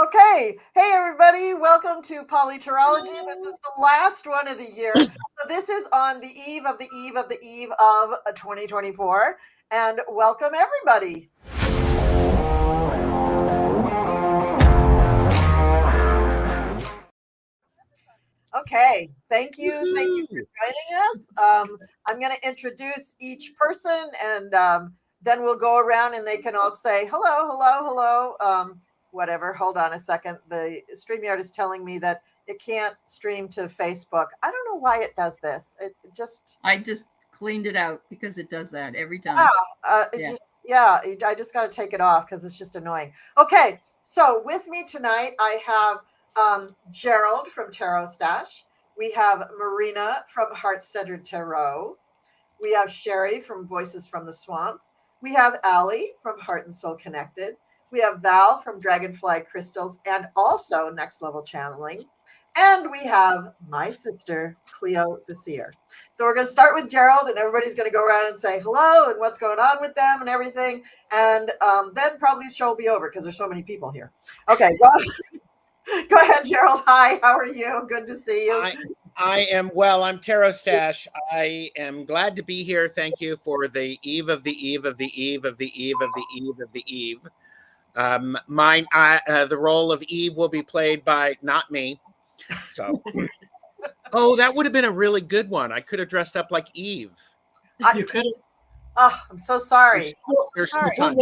Okay. Hey, everybody. Welcome to Politarolgy. This is the last one of the year. So this is on the eve of the eve of the eve of 2024. And welcome, everybody. Okay. Thank you. Thank you for joining us. I'm going to introduce each person and then we'll go around and they can all say hello, hello, hello. Whatever. Hold on a second. The StreamYard is telling me that it can't stream to Facebook. I don't know why it does this. I just cleaned it out because it does that every time. I just got to take it off because it's just annoying. Okay. So with me tonight, I have Gerald from Tarot Stash. We have Marina from Heart Centered Tarot. We have Sherry from Voices from the Swamp. We have Aley from Heart and Soul Connected. We have Val from Dragonfly Crystals and also Next Level Channeling. And we have my sister, Cleo the Seer. So we're going to start with Gerald, and everybody's going to go around and say hello and what's going on with them and everything. And then probably the show will be over because there's so many people here. Okay, go ahead, Gerald. Hi, how are you? Good to see you. I am well. I'm Tarot Stash. I am glad to be here. Thank you for the eve of the eve of the eve of the eve of the eve of the eve. The role of Eve will be played by not me. So, that would have been a really good one. I could have dressed up like Eve. You could have. Oh, I'm so sorry. There's still time.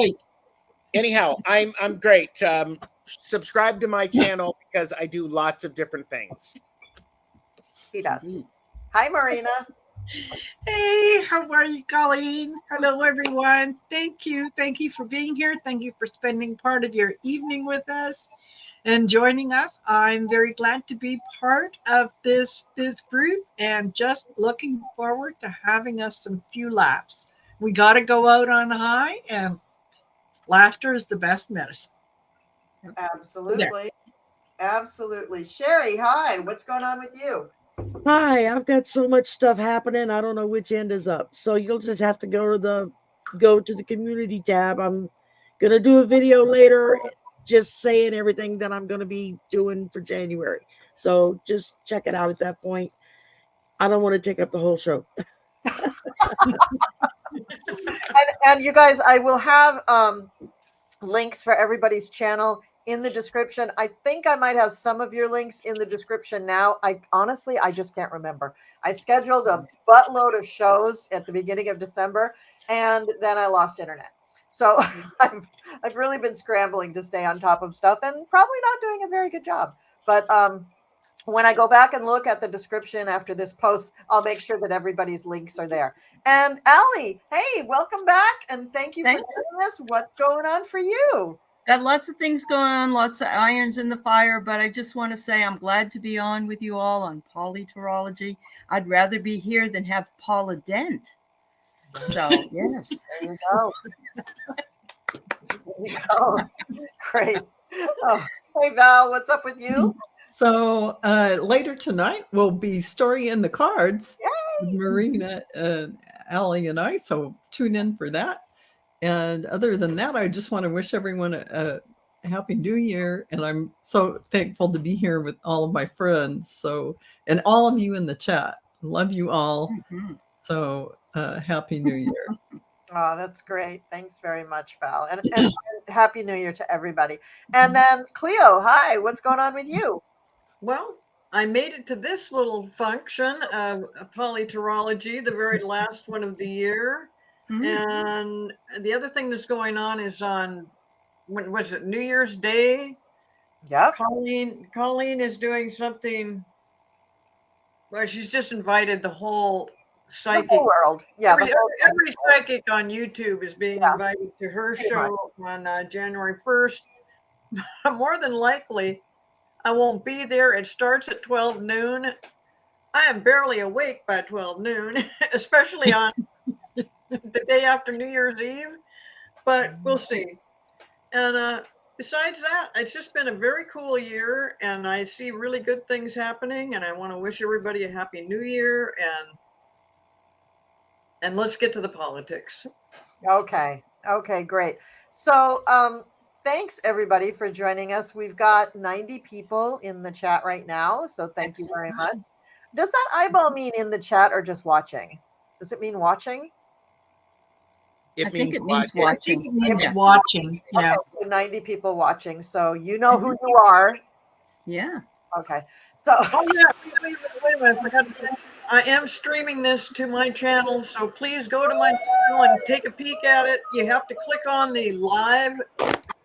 Anyhow, I'm great. Subscribe to my channel because I do lots of different things. He does. Hi, Marina. Hey, how are you, Colleen? Hello, everyone. Thank you. Thank you for being here. Thank you for spending part of your evening with us and joining us. I'm very glad to be part of this group and just looking forward to having us some few laughs. We got to go out on high, and laughter is the best medicine. Absolutely. Absolutely. Sherry, hi. What's going on with you? Hi, I've got so much stuff happening. I don't know which end is up. So you'll just have to go to the community tab. I'm gonna do a video later just saying everything that I'm gonna be doing for January. So just check it out at that point. I don't want to take up the whole show. and you guys, I will have links for everybody's channel in the description. I think I might have some of your links in the description now. I just can't remember. I scheduled a buttload of shows at the beginning of December, and then I lost internet. So I've really been scrambling to stay on top of stuff and probably not doing a very good job. But when I go back and look at the description after this post, I'll make sure that everybody's links are there. And Aley, hey, welcome back, and thank you for joining us. What's going on for you? Got lots of things going on, lots of irons in the fire, but I just want to say I'm glad to be on with you all on Politarolgy. I'd rather be here than have Paula Dent. So, yes. There you go. There you go. Great. Oh, hey, Val, what's up with you? So later tonight will be Story in the Cards with Marina, Aley, and I. So tune in for that. And other than that, I just want to wish everyone a happy new year. And I'm so thankful to be here with all of my friends. So, and all of you in the chat. Love you all. Mm-hmm. So happy new year. Oh, that's great. Thanks very much, Val. And happy new year to everybody. And then Cleo, hi, what's going on with you? Well, I made it to this little function of Politarolgy, the very last one of the year. Mm-hmm. And the other thing that's going on is on, when was it, New Year's Day? Yeah. Colleen is doing something where she's just invited the whole psychic world. Yeah. Every psychic on YouTube is being invited to her show on January 1st. More than likely, I won't be there. It starts at 12 noon. I am barely awake by 12 noon, especially on the day after New Year's Eve, but we'll see. And besides that, it's just been a very cool year, and I see really good things happening, and I want to wish everybody a happy new year, and let's get to the politics. Okay, great. So thanks everybody for joining us. We've got 90 people in the chat right now, so thank you very much. Does that eyeball mean in the chat or just watching? Does it mean watching? I think it means I think watching. it means Yeah. watching. Yeah. Okay, so 90 people watching, so you know who you are. Yeah. Okay, so Oh yeah, wait a minute. I forgot to mention, I am streaming this to my channel, so please go to my channel and take a peek at it. You have to click on the live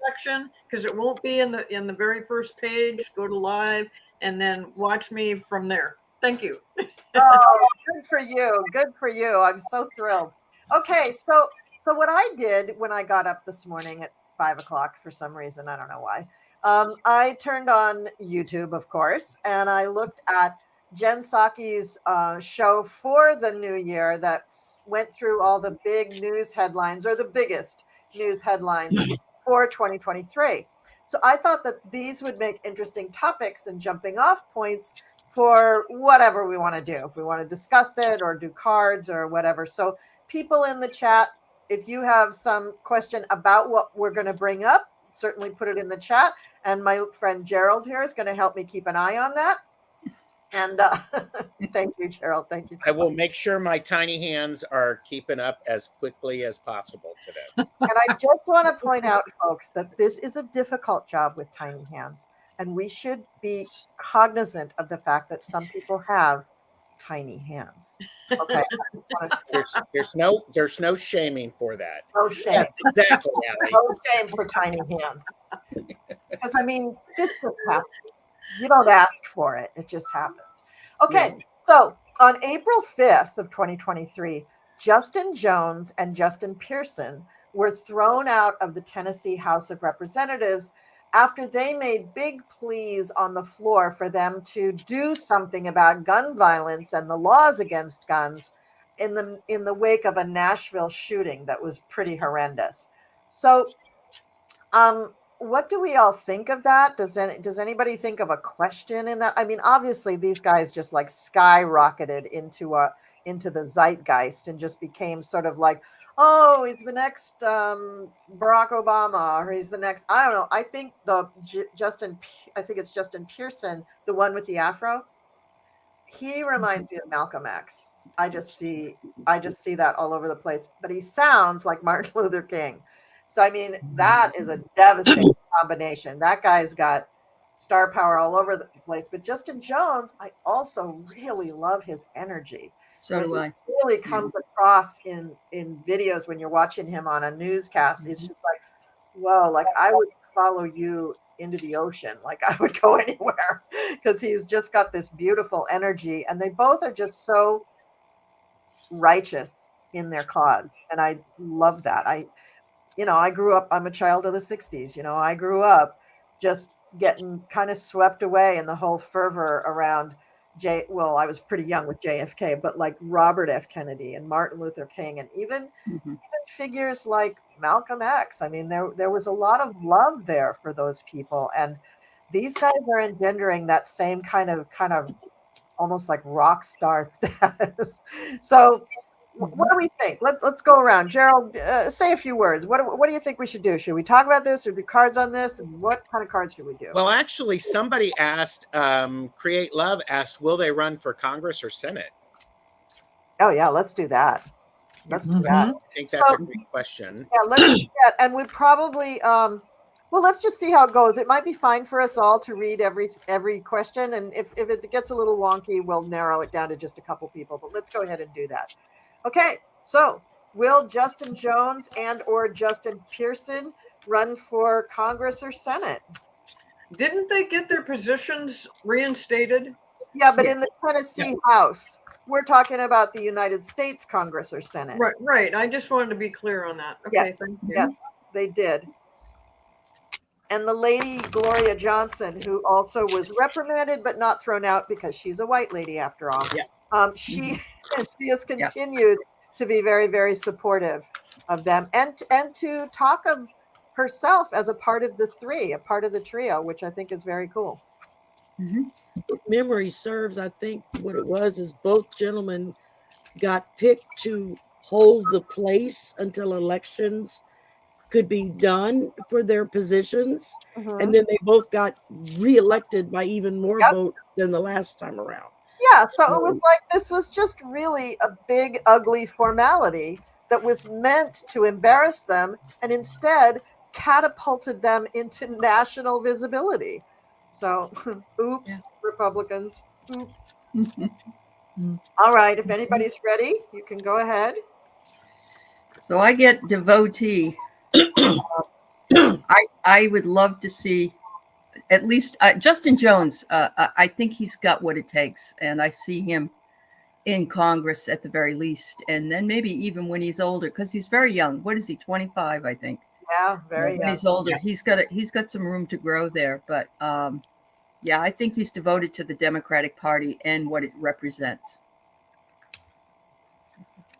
section because it won't be in the very first page. Go to live and then watch me from there. Thank you. oh, good for you. Good for you. I'm so thrilled. Okay, so what I did when I got up this morning at 5 o'clock for some reason, I don't know why. I turned on YouTube, of course, and I looked at Jen Psaki's show for the new year that went through all the big news headlines, or the biggest news headlines for 2023. So I thought that these would make interesting topics and jumping off points for whatever we want to do, if we want to discuss it or do cards or whatever. So people in the chat, if you have some question about what we're going to bring up, certainly put it in the chat. And my friend Gerald here is going to help me keep an eye on that. And thank you, Gerald. Thank you. I will make sure my tiny hands are keeping up as quickly as possible today. And I just want to point out, folks, that this is a difficult job with tiny hands. And we should be cognizant of the fact that some people have tiny hands. Okay. There's no shaming for that. No shame. Yes, exactly, Aley. No shame for tiny hands. Because I mean, this just happens. You don't ask for it. It just happens. Okay. Yeah. So on April 5th of 2023, Justin Jones and Justin Pearson were thrown out of the Tennessee House of Representatives after they made big pleas on the floor for them to do something about gun violence and the laws against guns in the wake of a Nashville shooting that was pretty horrendous. So, what do we all think of that? Does anybody think of a question in that? I mean, obviously these guys just like skyrocketed into the zeitgeist and just became sort of like, oh, he's the next Barack Obama, or he's the next, I don't know. I think I think it's Justin Pearson, the one with the afro. He reminds me of Malcolm X. I just see that all over the place, but he sounds like Martin Luther King. So, I mean, that is a devastating combination. That guy's got star power all over the place. But Justin Jones, I also really love his energy. So do I. It really comes across in videos when you're watching him on a newscast. It's just like, whoa, like I would follow you into the ocean. Like I would go anywhere because he's just got this beautiful energy. And they both are just so righteous in their cause. And I love that. I grew up, I'm a child of the 60s. I grew up just getting kind of swept away in the whole fervor around I was pretty young with JFK, but like Robert F. Kennedy and Martin Luther King, and even figures like Malcolm X. I mean, there was a lot of love there for those people. And these guys are engendering that same kind of almost like rock star status. So what do we think? Let's go around. Gerald, say a few words. What do you think we should do? Should we talk about this or do cards on this? What kind of cards should we do? Well, actually, somebody asked, Create Love asked, will they run for Congress or Senate? Oh, yeah, let's do that. Let's do that. I think that's a great question. Yeah, let's do that. And we probably, let's just see how it goes. It might be fine for us all to read every question. And if it gets a little wonky, we'll narrow it down to just a couple people. But let's go ahead and do that. Okay, so will Justin Jones and or Justin Pearson run for Congress or Senate? Didn't they get their positions reinstated? Yeah, but in the Tennessee House, we're talking about the United States Congress or Senate. Right. I just wanted to be clear on that. Okay, thank you. Yes, they did. And the lady, Gloria Johnson, who also was reprimanded but not thrown out because she's a white lady after all. Yeah. She has continued to be very, very supportive of them and to talk of herself as a part of the trio, which I think is very cool. If memory serves, I think what it was is both gentlemen got picked to hold the place until elections could be done for their positions. Mhm. And then they both got reelected by even more Yep. votes than the last time around. Yeah, so it was like this was just really a big, ugly formality that was meant to embarrass them and instead catapulted them into national visibility. So, oops, Yeah. Republicans. Oops. All right, if anybody's ready, you can go ahead. So I get devotee. I would love to see at least Justin Jones. I think he's got what it takes, and I see him in Congress at the very least, and then maybe even when he's older, because he's very young. What is he? 25, I think. Yeah, very When young. he's older, he's got some room to grow there. But yeah, I think he's devoted to the Democratic Party and what it represents.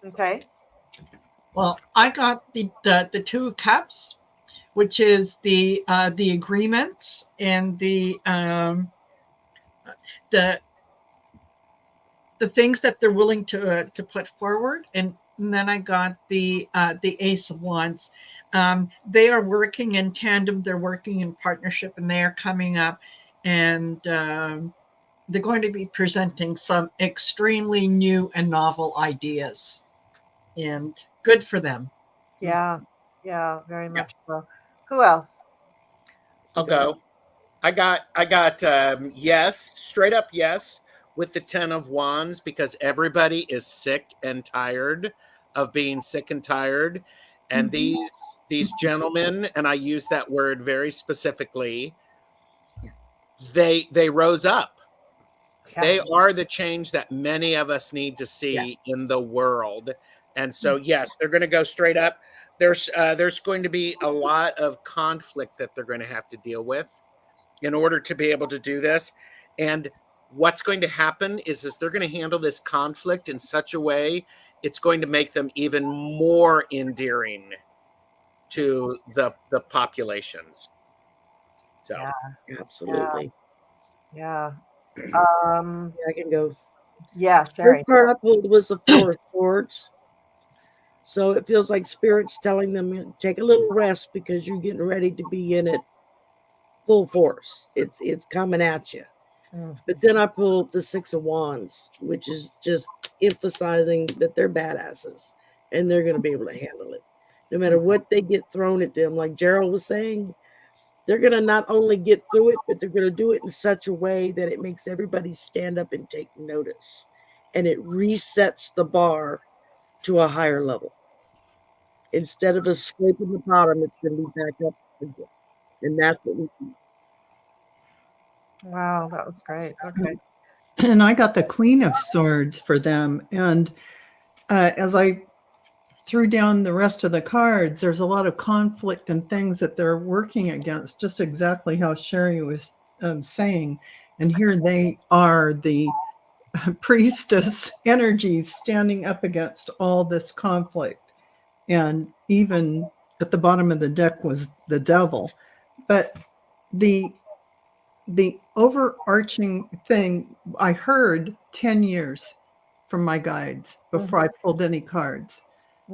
Okay. Well, I got the two cups, which is the agreements and the things that they're willing to put forward, and then I got the Ace of Wands. They are working in tandem. They're working in partnership, and they are coming up, and they're going to be presenting some extremely new and novel ideas, and good for them. Yeah, yeah, very much so. Who else? I'll go. I got yes, straight up yes, with the 10 of Wands, because everybody is sick and tired of being sick and tired. And these gentlemen, and I use that word very specifically, they rose up. Yeah. They are the change that many of us need to see in the world. And so yes, they're going to go straight up. There's going to be a lot of conflict that they're going to have to deal with in order to be able to do this. And what's going to happen is they're going to handle this conflict in such a way it's going to make them even more endearing to the populations. So Yeah, Absolutely. yeah. Yeah, I can go. Yeah, Sherry. First card I pulled was the Four of Swords. So it feels like Spirit's telling them take a little rest because you're getting ready to be in it full force. It's coming at you. But then I pulled the Six of Wands, which is just emphasizing that they're badasses and they're going to be able to handle it. No matter what they get thrown at them, like Gerald was saying, they're going to not only get through it, but they're going to do it in such a way that it makes everybody stand up and take notice. And it resets the bar to a higher level. Instead of us scraping the bottom, it's going to be back up again. And that's what we see. Wow, that was great. Okay. And I got the Queen of Swords for them. And as I threw down the rest of the cards, there's a lot of conflict and things that they're working against, just exactly how Sherry was saying. And here they are, the priestess energies standing up against all this conflict. And even at the bottom of the deck was the devil. But the overarching thing, I heard 10 years from my guides before I pulled any cards.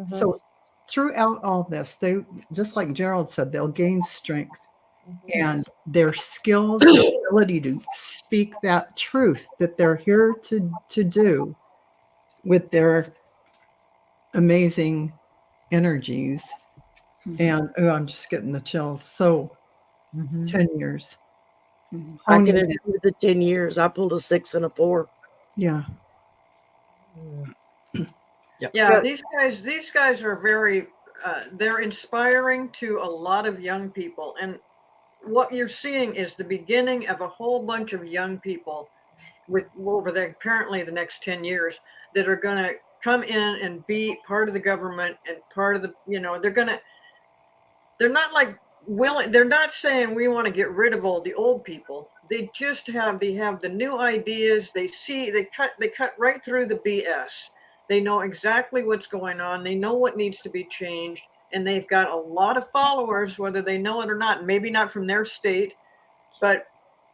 So throughout all this, they, just like Gerald said, they'll gain strength, and their skills, their ability to speak that truth that they're here to do with their amazing energies. And I'm just getting the chills. So 10 years. I can agree with the 10 years. I pulled a 6 and a 4. Yeah. Yeah, these guys are very they're inspiring to a lot of young people, and what you're seeing is the beginning of a whole bunch of young people with over the apparently the next 10 years that are going to come in and be part of the government and part of the, they're not like willing, they're not saying we want to get rid of all the old people. They just have the new ideas. They cut right through the BS. They know exactly what's going on. They know what needs to be changed. And they've got a lot of followers, whether they know it or not, maybe not from their state, but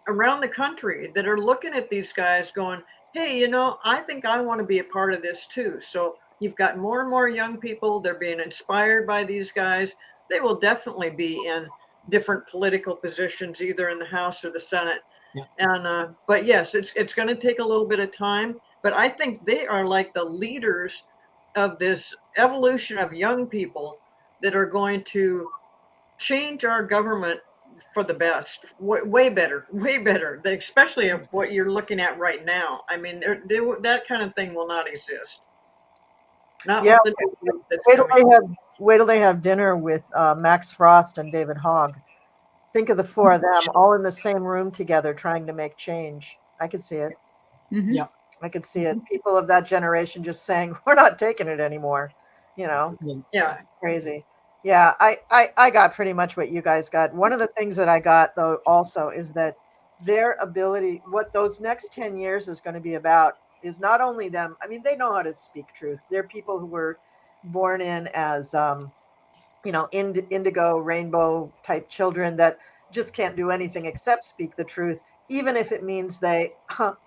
around the country, that are looking at these guys going, hey, I think I want to be a part of this too. So you've got more and more young people. They're being inspired by these guys. they will definitely be in different political positions, either in the House or the Senate. Yeah. And but yes, it's going to take a little bit of time. But I think they are like the leaders of this evolution of young people that are going to change our government for the best, way better, especially of what you're looking at right now. I mean, that kind of thing will not exist. Not Yeah, with the new that's wait till coming. wait till they have dinner with Max Frost and David Hogg. Think of the four of them all in the same room together trying to make change. I could see it. Mhm. Yeah. I could see it. People of that generation just saying, we're not taking it anymore. You know, Yeah. crazy. Yeah, I got pretty much what you guys got. One of the things that I got, though, also is that their ability, what those next 10 years is going to be about, is not only them. I mean, they know how to speak truth. They're people who were born in as, indigo, rainbow type children that just can't do anything except speak the truth, even if it means they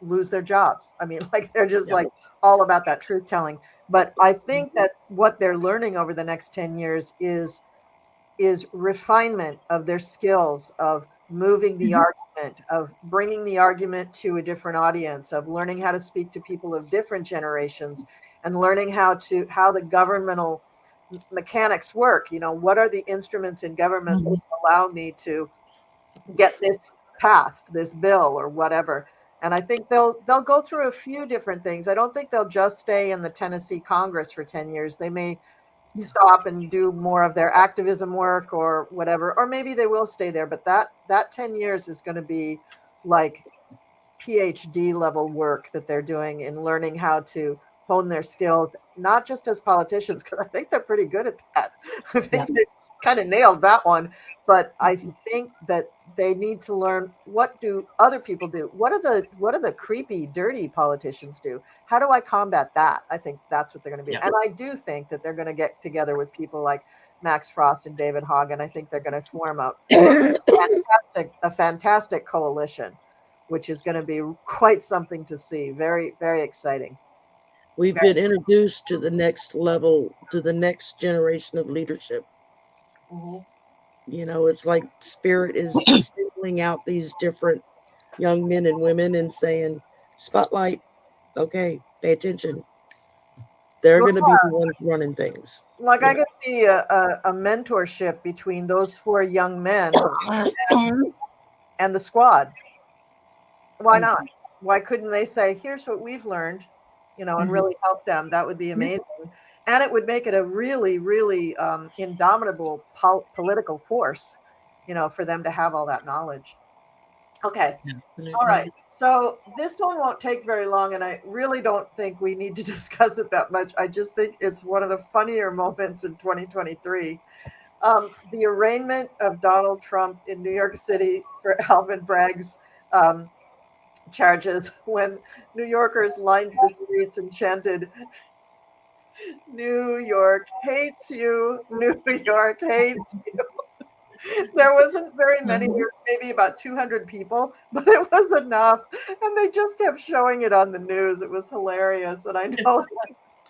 lose their jobs. I mean, like they're just like all about that truth telling. But I think that what they're learning over the next 10 years is refinement of their skills of moving the argument, of bringing the argument to a different audience, of learning how to speak to people of different generations, and learning how the governmental mechanics work. What are the instruments in government that allow me to get this passed, this bill or whatever. And I think they'll go through a few different things. I don't think they'll just stay in the Tennessee Congress for 10 years. They may stop and do more of their activism work or whatever, or maybe they will stay there. But that 10 years is going to be like PhD level work that they're doing in learning how to hone their skills, not just as politicians, because I think they're pretty good at that. I think they kind of nailed that one. But I think that they need to learn, what do other people do? What are the creepy, dirty politicians do? How do I combat that? I think that's what they're going to be. And I do think that they're going to get together with people like Max Frost and David Hogg, and I think they're going to form a fantastic coalition, which is going to be quite something to see. Very, very exciting. We've been introduced to the next level, to the next generation of leadership. It's like Spirit is singling out these different young men and women and saying, spotlight, okay, pay attention. They're going to be the ones running things. Like I could see a mentorship between those four young men and the squad. Why not? Why couldn't they say, here's what we've learned, and really help them? That would be amazing. And it would make it a really, really indomitable political force, for them to have all that knowledge. Okay. All right. So this one won't take very long, and I really don't think we need to discuss it that much. I just think it's one of the funnier moments in 2023. The arraignment of Donald Trump in New York City for Alvin Bragg's charges, when New Yorkers lined the streets and chanted, "New York hates you, New York hates you." There wasn't very many, there was maybe about 200 people, but it was enough. And they just kept showing it on the news. It was hilarious. And I know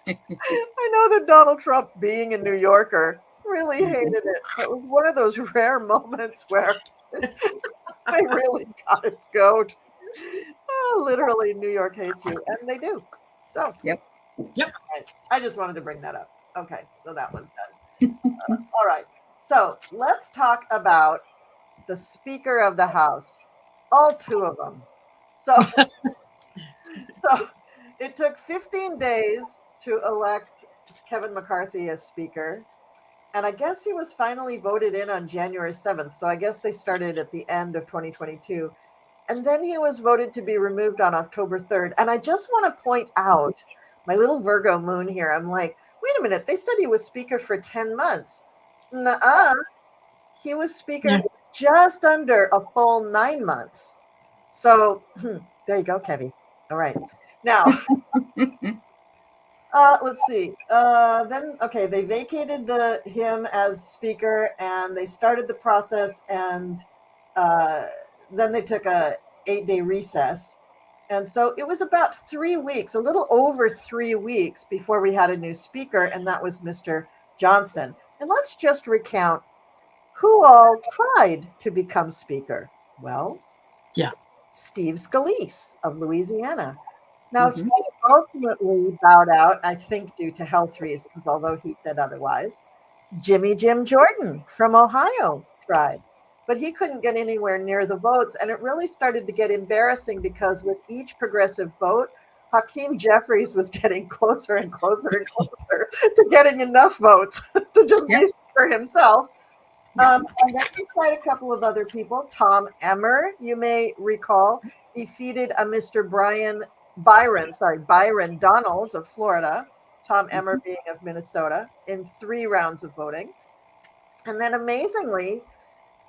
that Donald Trump, being a New Yorker, really hated it. It was one of those rare moments where they really got its goat. Oh, literally, New York hates you. And they do. So, Yep. I just wanted to bring that up. Okay, so that one's done. All right. So let's talk about the Speaker of the House, all two of them. So it took 15 days to elect Kevin McCarthy as Speaker. And I guess he was finally voted in on January 7th. So I guess they started at the end of 2022. And then he was voted to be removed on October 3rd. And I just want to point out my little Virgo moon here. I'm like, wait a minute. They said he was Speaker for 10 months. Nuh-uh. He was Speaker just under a full 9 months. So there you go, Kevin. All right. Now, let's see. They vacated him as Speaker, and they started the process, and then they took a 8-day recess. And so it was about 3 weeks, a little over 3 weeks before we had a new Speaker, and that was Mr. Johnson. And let's just recount who all tried to become speaker? Well, Yeah. Steve Scalise of Louisiana. Now, Mhm. he ultimately bowed out, I think, due to health reasons, although he said otherwise. Jim Jordan from Ohio tried, but he couldn't get anywhere near the votes. And it really started to get embarrassing because with each progressive vote, Hakeem Jeffries was getting closer and closer and closer to getting enough votes to just be speaker himself. And then he tried a couple of other people. Tom Emmer, you may recall, defeated a Mr. Byron Donalds of Florida, Tom Emmer being of Minnesota, in 3 rounds of voting. And then amazingly,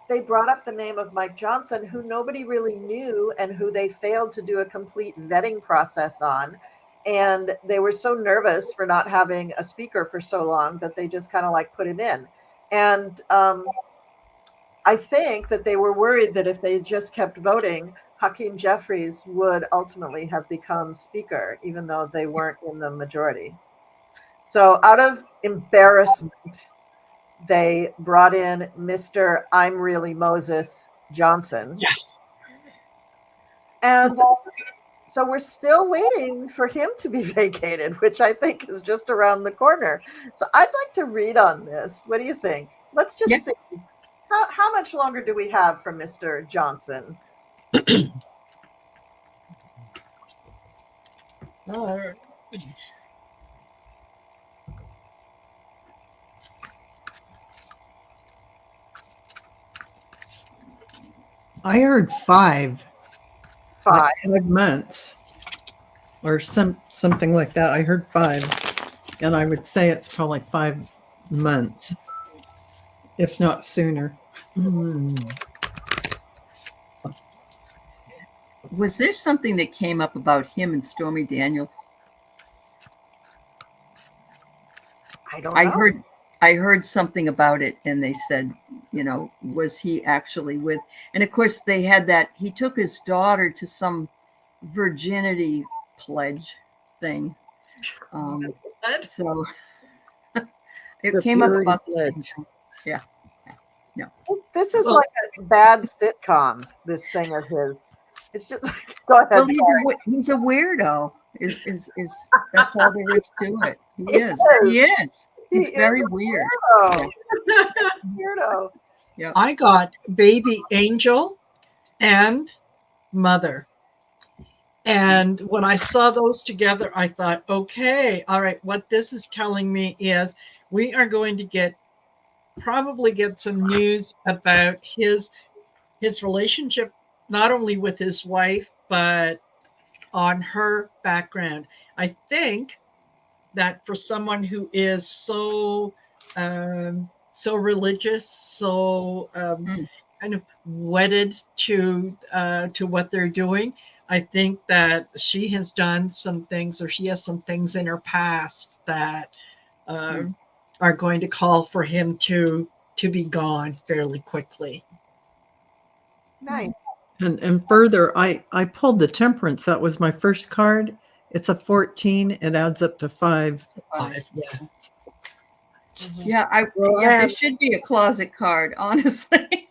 they brought up the name of Mike Johnson, who nobody really knew and who they failed to do a complete vetting process on. And they were so nervous for not having a speaker for so long that they just kind of like put him in. And I think that they were worried that if they just kept voting, Hakeem Jeffries would ultimately have become speaker, even though they weren't in the majority. So out of embarrassment, they brought in Mr. I'm Really Moses Johnson. Yeah. And so we're still waiting for him to be vacated, which I think is just around the corner. So I'd like to read on this. What do you think? Let's just see. How much longer do we have for Mr. Johnson? I heard 5. 5. Like 5 months. Or something like that. I heard 5. And I would say it's probably 5 months. If not sooner. Was there something that came up about him and Stormy Daniels? I don't know. I heard something about it, and they said, was he actually with? And of course, they had that. He took his daughter to some virginity pledge thing. So it came up about the same thing. Yeah. No. This is like a bad sitcom. This thing of his. It's just go ahead. Well, he's a weirdo. Is that's all there is to it? He is. He's very weird. Weirdo. Yeah. I got Baby Angel and Mother. And when I saw those together, I thought, okay, all right, what this is telling me is we are going to probably get some news about his relationship, not only with his wife, but on her background. I think that for someone who is so religious, so kind of wedded to what they're doing, I think that she has done some things, or she has some things in her past that are going to call for him to be gone fairly quickly. Nice. And further, I pulled the Temperance. That was my first card. It's a 14. It adds up to 5. 5, yeah. There should be a closet card, honestly.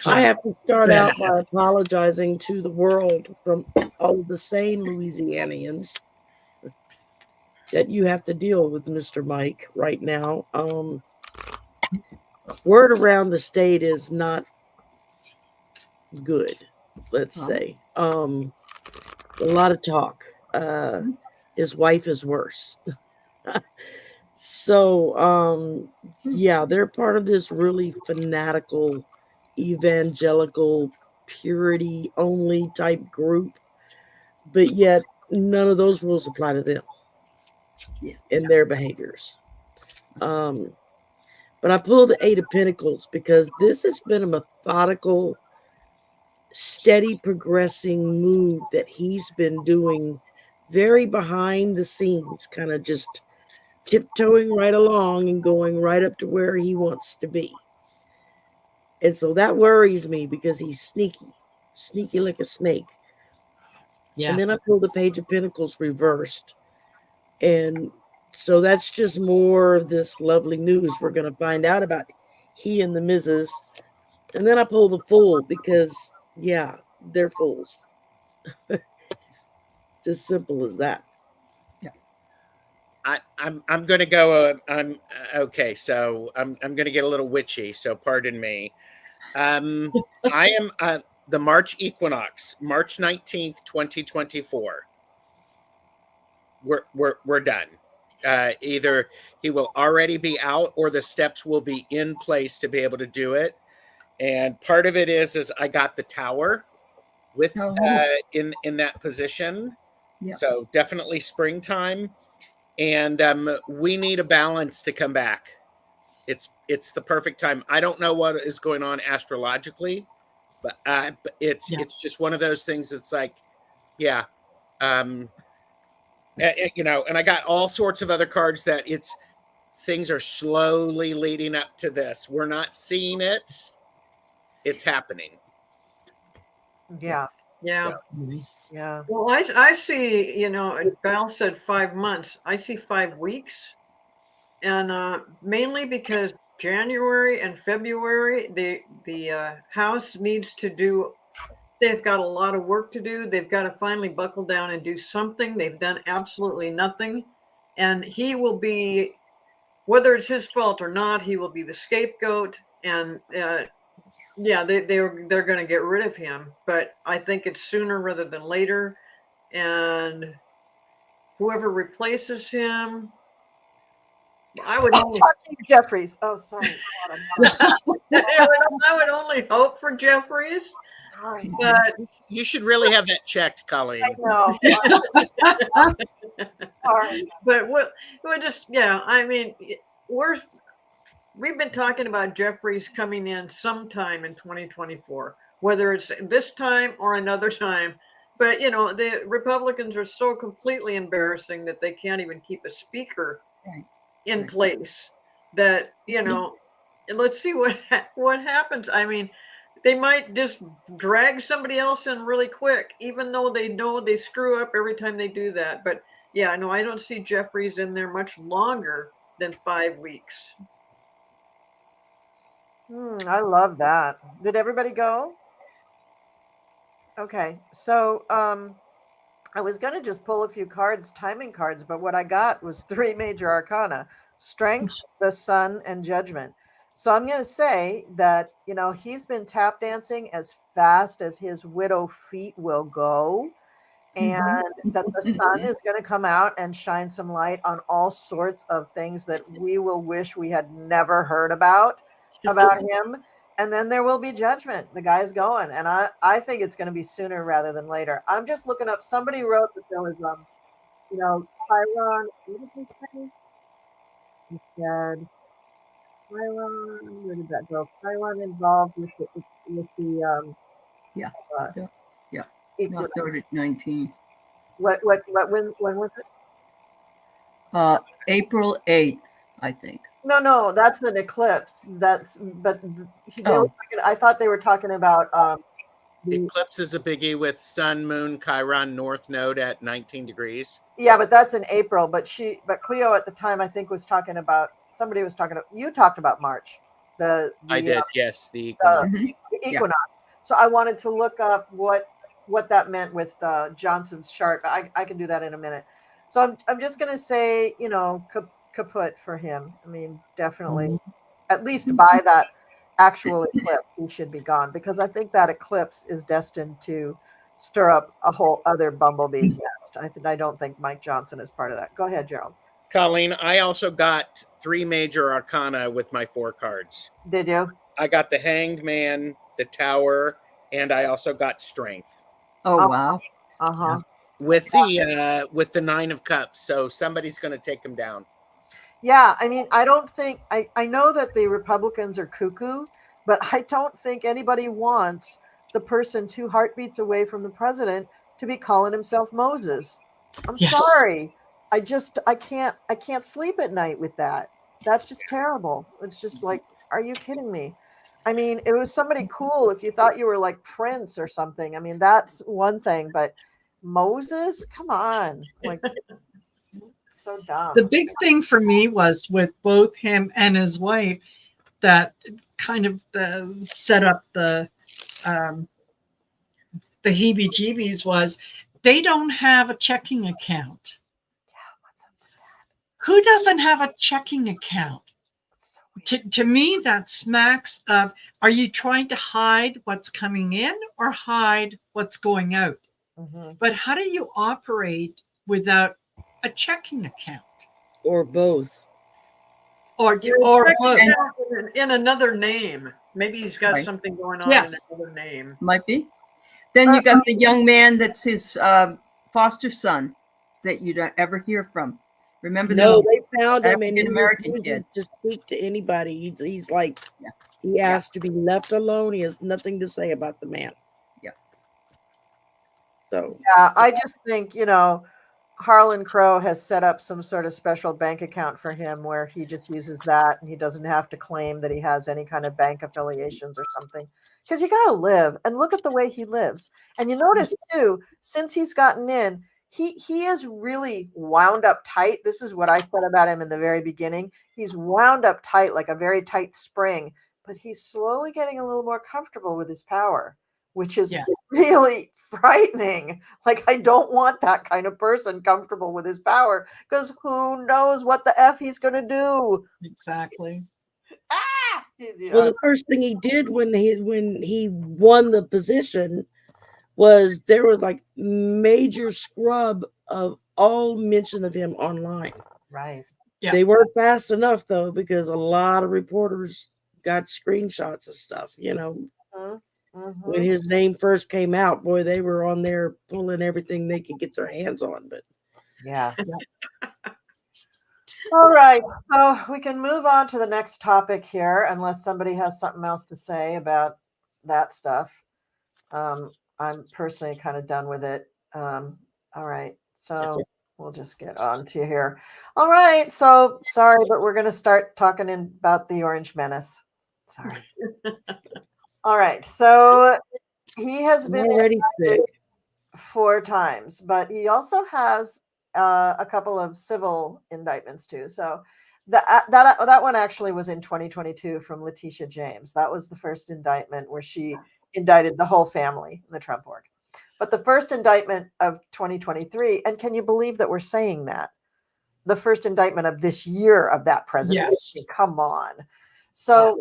I have to start out by apologizing to the world from all the same Louisianians that you have to deal with Mr. Mike right now. Word around the state is not good, let's say. A lot of talk. His wife is worse. So, they're part of this really fanatical, evangelical, purity only type group, but yet none of those rules apply to them in their behaviors. But I pulled the 8 of Pentacles because this has been a methodical, steady progressing move that he's been doing very behind the scenes, kind of just tiptoeing right along and going right up to where he wants to be. And so that worries me because he's sneaky like a snake. Yeah. And then I pulled the Page of Pentacles reversed. And so that's just more of this lovely news we're going to find out about he and the Mrs. And then I pull the Fool because, yeah, they're fools. It's as simple as that. I'm going to go. I'm okay. So I'm going to get a little witchy. So pardon me. I am the March equinox, March 19th, 2024. We're done. Either he will already be out or the steps will be in place to be able to do it. And part of it is I got the tower with in that position. Yeah. So definitely springtime. And we need a balance to come back. It's the perfect time. I don't know what is going on astrologically, but it's just one of those things. It's like, yeah, you know. And I got all sorts of other cards that things are slowly leading up to this. We're not seeing it. It's happening. Yeah. Yeah. So. Nice. Yeah. Well, I see, you know, Val said 5 months. I see 5 weeks. And mainly because January and February, the House needs to do, they've got a lot of work to do. They've got to finally buckle down and do something. They've done absolutely nothing. And he will be, whether it's his fault or not, he will be the scapegoat. And yeah, they're going to get rid of him. But I think it's sooner rather than later. And whoever replaces him, I would only Jeffries. Oh, sorry. I would only hope for Jeffries. Sorry. But You should really have that checked, Colleen. I know. Sorry. but we'll just, yeah, I mean, we've been talking about Jeffries coming in sometime in 2024, whether it's this time or another time. But, you know, the Republicans are so completely embarrassing that they can't even keep a speaker in place that, you know, let's see what happens. I mean, they might just drag somebody else in really quick, even though they know they screw up every time they do that. But yeah, no, I don't see Jeffries in there much longer than 5 weeks. I love that. Did everybody go? Okay. So I was going to just pull a few cards, timing cards, but what I got was 3 major arcana: Strength, the Sun, and Judgment. So I'm going to say that, you know, he's been tap dancing as fast as his widow feet will go, and that the sun is going to come out and shine some light on all sorts of things that we will wish we had never heard about him. And then there will be judgment. The guy's going, and I think it's going to be sooner rather than later. I'm just looking up. Somebody wrote that there was you know, Chiron. What did he say? He said Chiron. Where did that go? Chiron involved with the Not started at 19. when was it? April 8th, I think. No, that's an eclipse. I thought they were talking about The eclipse is a biggie with Sun, Moon, Chiron, North Node at 19 degrees. Yeah, but that's in April. But Cleo at the time, I think, was talking about, somebody was talking about, you talked about March. I did, yes, the equinox. The equinox. So I wanted to look up what that meant with Johnson's chart. I can do that in a minute. So I'm just going to say, you know, kaput for him. I mean, definitely, at least by that actual eclipse, he should be gone, because I think that eclipse is destined to stir up a whole other bumblebee's nest. I don't think Mike Johnson is part of that. Go ahead, Gerald. Colleen, I also got 3 major arcana with my 4 cards. Did you? I got the Hanged Man, the Tower, and I also got Strength. Oh, wow. Uh-huh. With the 9 of Cups, so somebody's going to take him down. Yeah, I mean, I don't think, I know that the Republicans are cuckoo, but I don't think anybody wants the person 2 heartbeats away from the president to be calling himself Moses. I'm sorry. I can't sleep at night with that. That's just terrible. It's just like, are you kidding me? I mean, it was somebody cool if you thought you were like Prince or something. I mean, that's one thing, but Moses, come on. Like, so dumb. The big thing for me was with both him and his wife, that kind of set up the heebie-jeebies was they don't have a checking account. Who doesn't have a checking account? To me, that smacks of, are you trying to hide what's coming in or hide what's going out? Mhm. But how do you operate without a checking account? Or both. Or Checking both? account in another name. Maybe he's got Right. something going on Yes. in another name. Might be. Then you got the young man that's his foster son that you don't ever hear from. Remember No, the they found him and he African-American refuses kid? to speak to anybody. He's like, Yeah. he asked to be left alone. He has nothing to say about the man. Yeah. So Yeah, I just think, Harlan Crow has set up some sort of special bank account for him where he just uses that and he doesn't have to claim that he has any kind of bank affiliations or something. Because you got to live, and look at the way he lives. And you notice too, since he's gotten in, he is really wound up tight. This is what I said about him in the very beginning. He's wound up tight like a very tight spring, but he's slowly getting a little more comfortable with his power, which is Yes. really frightening. Like, I don't want that kind of person comfortable with his power, because who knows what the F he's going to do. Exactly. well, the first thing he did when he won the position was there was like major scrub of all mention of him online. Right. Yeah. They weren't fast enough though, because a lot of reporters got screenshots of stuff. When his name first came out, boy, they were on there pulling everything they could get their hands on. But Yeah. All right. So we can move on to the next topic here, unless somebody has something else to say about that stuff. I'm personally kind of done with it. All right. So we'll just get on to here. All right. So sorry, but we're going to start talking about the Orange Menace. Sorry. All right. So he has I'm been already sick. 4 times, but he also has a couple of civil indictments too. So that one actually was in 2022 from Letitia James. That was the first indictment where she indicted the whole family in the Trump org. But the first indictment of 2023, and can you believe that we're saying that? The first indictment of this year of that presidency. Yes. Come on. So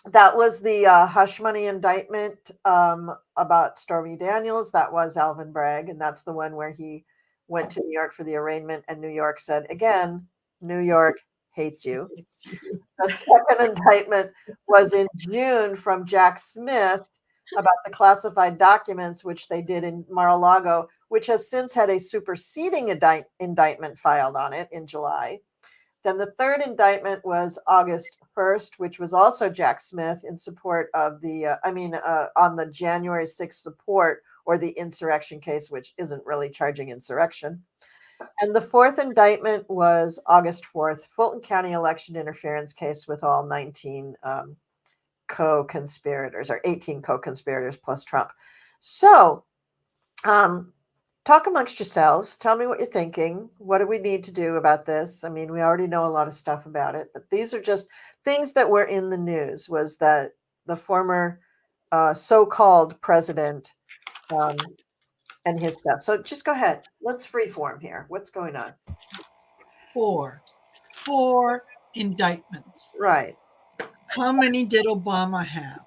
that was the hush money indictment about Stormy Daniels. That was Alvin Bragg, and that's the one where he went to New York for the arraignment, and New York said, again, New York hates you. The second indictment was in June from Jack Smith about the classified documents, which they did in Mar-a-Lago, which has since had a superseding indictment filed on it in July. Then the third indictment was August 1st, which was also Jack Smith in support of on the January 6th support or the insurrection case, which isn't really charging insurrection. And the fourth indictment was August 4th, Fulton County election interference case with all 19 co-conspirators, or 18 co-conspirators plus Trump. So, talk amongst yourselves. Tell me what you're thinking. What do we need to do about this? I mean, we already know a lot of stuff about it, but these are just things that were in the news. Was that the former so-called president and his stuff. So just go ahead. Let's freeform here. What's going on? 4 indictments. Right. How many did Obama have?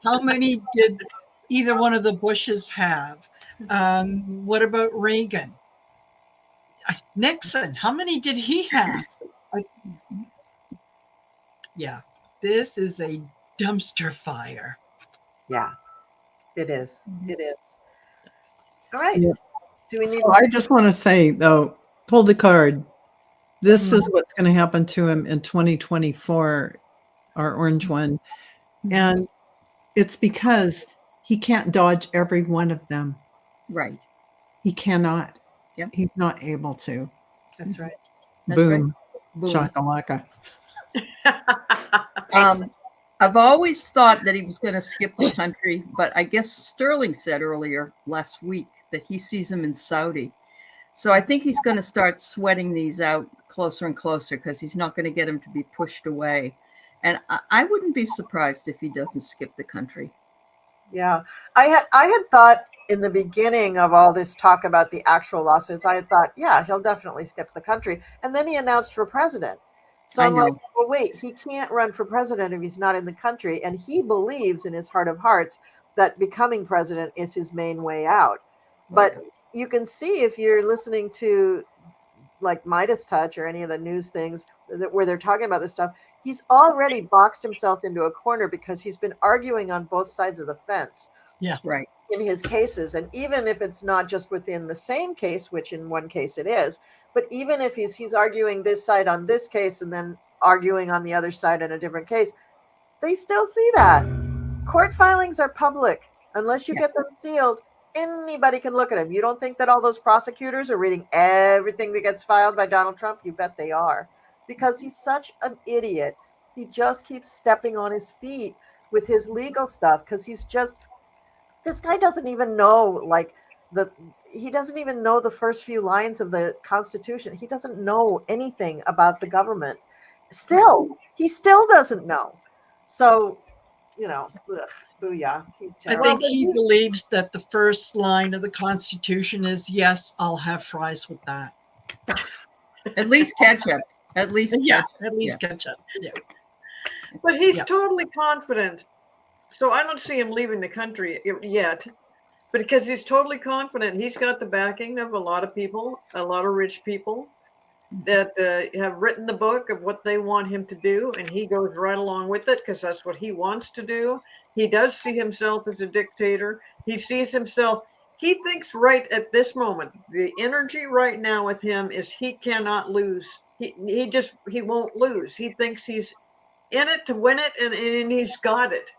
How many did either one of the Bushes have? What about Reagan? Nixon, how many did he have? Yeah, this is a dumpster fire. Yeah, it is. It is. All right. Yeah. Do we need? So I just want to say, though, pull the card. This is what's going to happen to him in 2024, our orange one. And it's because he can't dodge every one of them. Right. He cannot. Yep. He's not able to. That's right. That's Boom. Boom. Shakalaka. I've always thought that he was going to skip the country, but I guess Sterling said earlier last week that he sees him in Saudi. So I think he's going to start sweating these out closer and closer because he's not going to get him to be pushed away. And I wouldn't be surprised if he doesn't skip the country. Yeah, I had thought in the beginning of all this talk about the actual lawsuits, I had thought, yeah, he'll definitely skip the country. And then he announced for president. So I I'm like, know. well, wait, he can't run for president if he's not in the country. And he believes in his heart of hearts that becoming president is his main way out. But you can see if you're listening to like Midas Touch or any of the news things where they're talking about this stuff, he's already boxed himself into a corner because he's been arguing on both sides of the fence. Yeah. Right. In his cases. And even if it's not just within the same case, which in one case it is, but even if he's arguing this side on this case and then arguing on the other side in a different case, they still see that. Court filings are public. Unless you get them sealed, anybody can look at them. You don't think that all those prosecutors are reading everything that gets filed by Donald Trump? You bet they are. Because he's such an idiot. He just keeps stepping on his feet with his legal stuff because he's just, this guy doesn't even know, he doesn't even know the first few lines of the Constitution. He doesn't know anything about the government. He still doesn't know. So, booyah. He's I terrible. think he believes that the first line of the Constitution is, yes, I'll have fries with that. At least ketchup. At least ketchup. Yeah. But he's totally confident. So I don't see him leaving the country yet, but because he's totally confident, he's got the backing of a lot of people, a lot of rich people that have written the book of what they want him to do. And he goes right along with it because that's what he wants to do. He does see himself as a dictator. He sees himself. He thinks right at this moment, the energy right now with him is he cannot lose. He won't lose. He thinks he's in it to win it, and he's got it.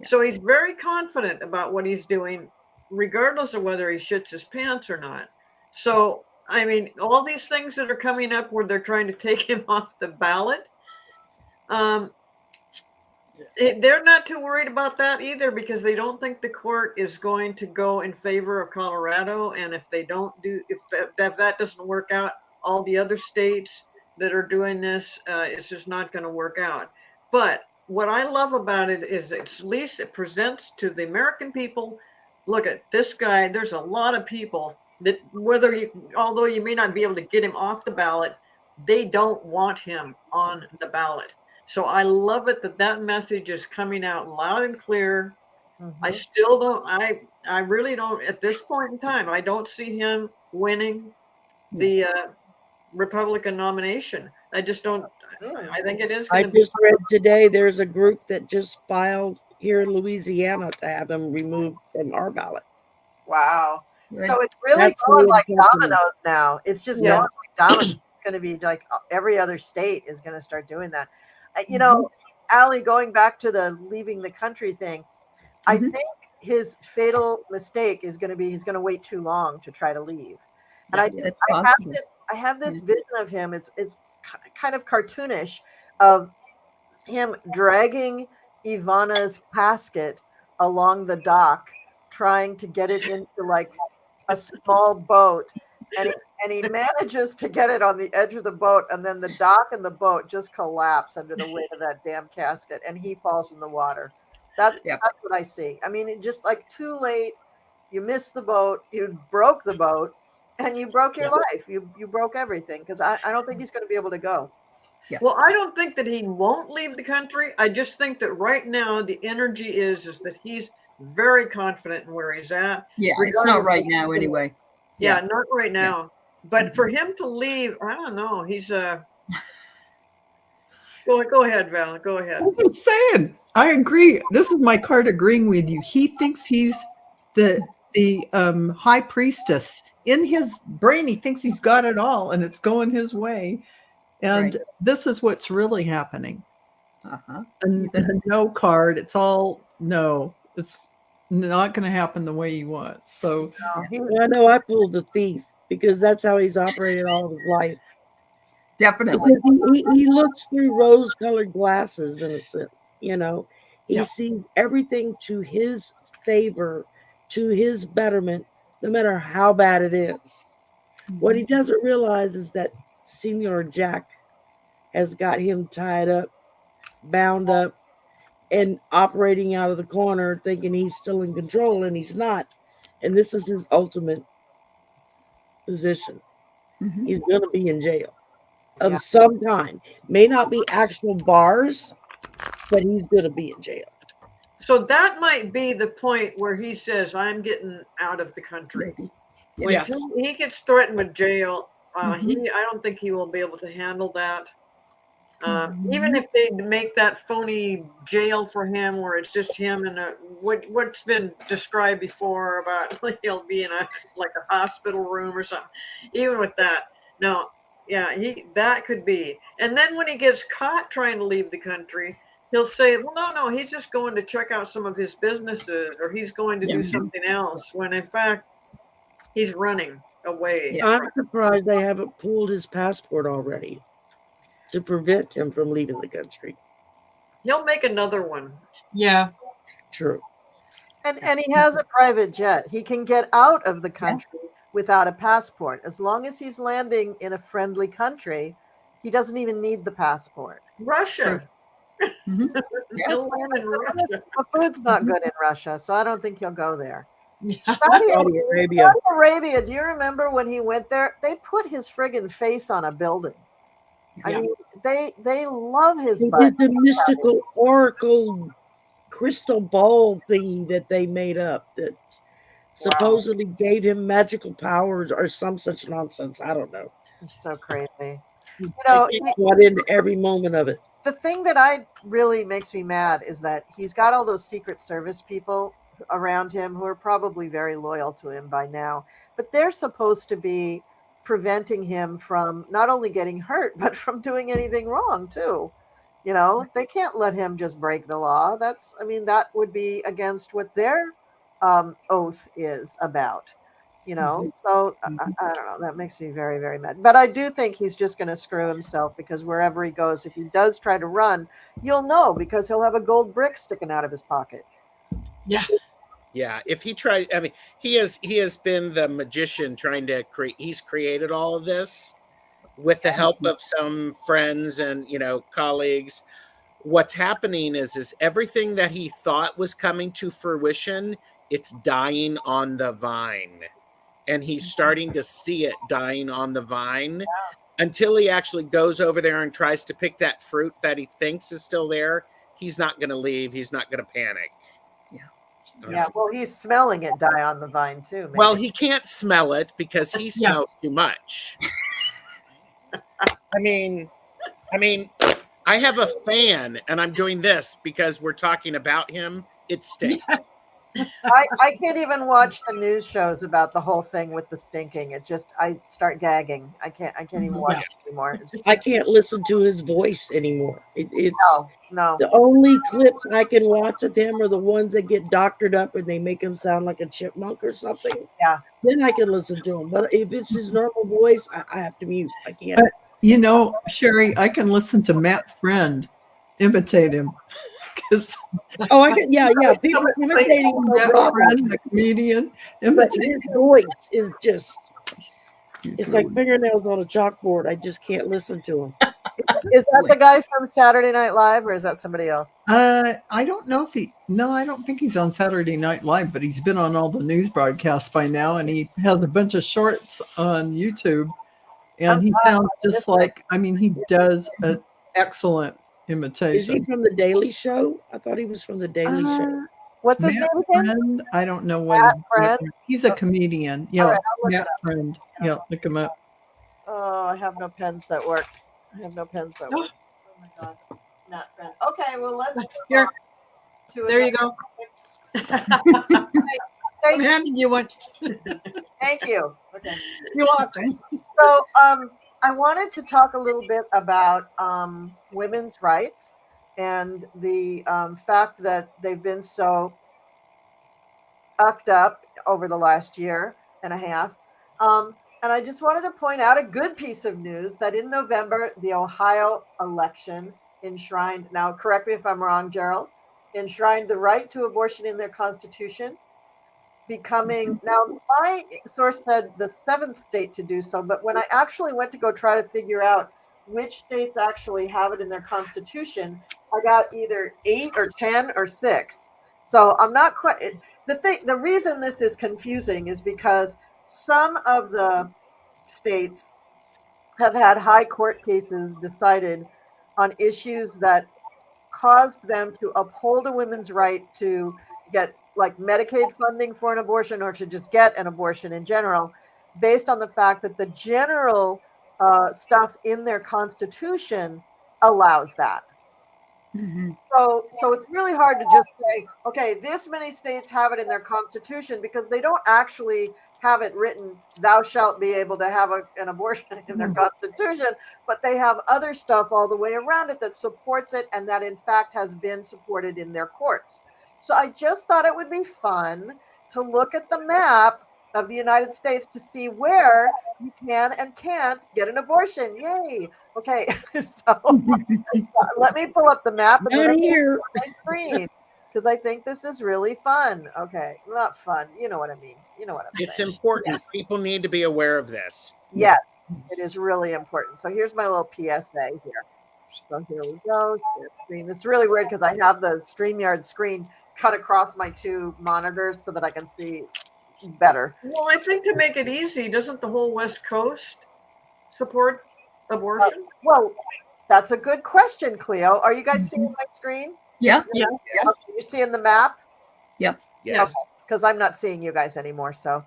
So he's very confident about what he's doing, regardless of whether he shits his pants or not. So, I mean, all these things that are coming up where they're trying to take him off the ballot, they're not too worried about that either because they don't think the court is going to go in favor of Colorado. And if they don't if that doesn't work out, all the other states that are doing this, it's just not going to work out. But what I love about it is at least it presents to the American people, look at this guy. There's a lot of people that although you may not be able to get him off the ballot, they don't want him on the ballot. So I love it that message is coming out loud and clear. Mm-hmm. I still don't, I really don't, at this point in time, I don't see him winning the Republican nomination. I just don't. I think it is. I just read today there's a group that just filed here in Louisiana to have him removed from our ballot. Wow. So it's really going like dominoes now. It's just going like dominoes. It's going to be like every other state is going to start doing that. You know, Aley, going back to the leaving the country thing, I think his fatal mistake is going to be he's going to wait too long to try to leave. And I have this vision of him. It's kind of cartoonish of him dragging Ivana's casket along the dock, trying to get it into like a small boat. And he manages to get it on the edge of the boat, and then the dock and the boat just collapse under the weight of that damn casket, and he falls in the water. That's what I see. I mean, just like too late. You missed the boat. You broke the boat. And you broke your life. You broke everything because I don't think he's going to be able to go. Yeah. Well, I don't think that he won't leave the country. I just think that right now the energy is that he's very confident in where he's at. Yeah, it's not right now anyway. Yeah, not right now. But for him to leave, I don't know. He's go ahead, Val. Go ahead. I'm just saying. I agree. This is my card agreeing with you. He thinks he's the high priestess. In his brain, he thinks he's got it all and it's going his way. And this is what's really happening. And the no card, it's all no. It's not going to happen the way he wants. So I know I pulled the thief because that's how he's operated all his life. Definitely. He looks through rose-colored glasses in a sense. You know, he sees everything to his favor, to his betterment, no matter how bad it is. What he doesn't realize is that Senior Jack has got him tied up, bound up, and operating out of the corner, thinking he's still in control, and he's not. And this is his ultimate position. Mhm. He's going to be in jail of Yeah. some kind. May not be actual bars, but he's going to be in jail. So that might be the point where he says, I'm getting out of the country. When Yes. he gets threatened with jail, Mhm. I don't think he will be able to handle that. Even if they make that phony jail for him where it's just him and what's been described before about he'll be in a hospital room or something. Even with that, no, yeah, that could be. And then when he gets caught trying to leave the country, he'll say, well, no, he's just going to check out some of his businesses, or he's going to do something else, when in fact he's running away. I'm surprised they haven't pulled his passport already to prevent him from leaving the country. He'll make another one. Yeah. True. And he has a private jet. He can get out of the country without a passport. As long as he's landing in a friendly country, he doesn't even need the passport. Russia. Mhm. He'll land in Russia. The food's not good in Russia, so I don't think he'll go there. Saudi Arabia. Saudi Arabia, do you remember when he went there? They put his friggin' face on a building. I mean, they love his They butt. did the mystical oracle crystal ball thing that they made up that supposedly gave him magical powers or some such nonsense. I don't know. It's so crazy. You I know, get caught into every moment of it. the thing that really makes me mad is that he's got all those Secret Service people around him who are probably very loyal to him by now, but they're supposed to be preventing him from not only getting hurt, but from doing anything wrong too. You know, they can't let him just break the law. That would be against what their oath is about. You know, so I don't know. That makes me very, very mad. But I do think he's just going to screw himself, because wherever he goes, if he does try to run, you'll know, because he'll have a gold brick sticking out of his pocket. Yeah. Yeah, if he tries, I mean, he has been the magician trying to create. He's created all of this with the help of some friends and colleagues. What's happening is everything that he thought was coming to fruition, it's dying on the vine, and he's starting to see it dying on the vine until he actually goes over there and tries to pick that fruit that he thinks is still there. He's not going to leave. He's not going to panic. Yeah, well, he's smelling it die on the vine too. Maybe. Well, he can't smell it because he smells too much. I mean, I have a fan and I'm doing this because we're talking about him. It stinks. I can't even watch the news shows about the whole thing with the stinking. I start gagging. I can't even watch it anymore. I can't listen to his voice anymore. It's no. the only clips I can watch of him are the ones that get doctored up and they make him sound like a chipmunk or something. Yeah. Then I can listen to him. But if it's his normal voice, I have to mute. I can't. Sherry, I can listen to Matt Friend imitate him. I can, people imitating Matt Friend, the comedian. But his voice is just, it's like fingernails on a chalkboard. I just can't listen to him. Is that the guy from Saturday Night Live, or is that somebody else? I don't know if I don't think he's on Saturday Night Live, but he's been on all the news broadcasts by now, and he has a bunch of shorts on YouTube, and he sounds just like, he does an excellent imitation. Is he from The Daily Show? I thought he was from The Daily Show. What's his name again? Friend, I don't know what he's a comedian. Yeah, right, Matt Friend. Yeah, look him up. Oh, I have no pens that work. Oh my God. Matt Friend. Okay, well, let's Here. There you go. I'm handing you one. Thank you. Okay. You're welcome. So, I wanted to talk a little bit about women's rights and the fact that they've been so ucked up over the last year and a half. And I just wanted to point out a good piece of news that in November, the Ohio election enshrined, now correct me if I'm wrong, Gerald, enshrined the right to abortion in their constitution. becoming, now my source said the 7th state to do so, but when I actually went to go try to figure out which states actually have it in their constitution, I got either 8 or 10 or 6. So I'm not quite, the reason this is confusing is because some of the states have had high court cases decided on issues that caused them to uphold a woman's right to get like Medicaid funding for an abortion or to just get an abortion in general, based on the fact that the general stuff in their constitution allows that. Mhm. So it's really hard to just say, okay, this many states have it in their constitution, because they don't actually have it written, thou shalt be able to have an abortion in their constitution, but they have other stuff all the way around it that supports it, and that in fact has been supported in their courts. So I just thought it would be fun to look at the map of the United States to see where you can and can't get an abortion. Yay. Okay. So let me pull up the map and Not let me here. my screen, because I think this is really fun. Okay, not fun. You know what I mean. You know what I'm It's saying. important. People need to be aware of this. Yes, it is really important. So here's my little PSA here. So here we go. Share screen. It's really weird because I have the StreamYard screen cut across my 2 monitors so that I can see better. Well, I think to make it easy, doesn't the whole West Coast support abortion? Well, that's a good question, Cleo. Are you guys seeing my screen? Yeah. Yes. Yes. Okay, you're seeing the map? Yep. Yes. Because I'm not seeing you guys anymore. So,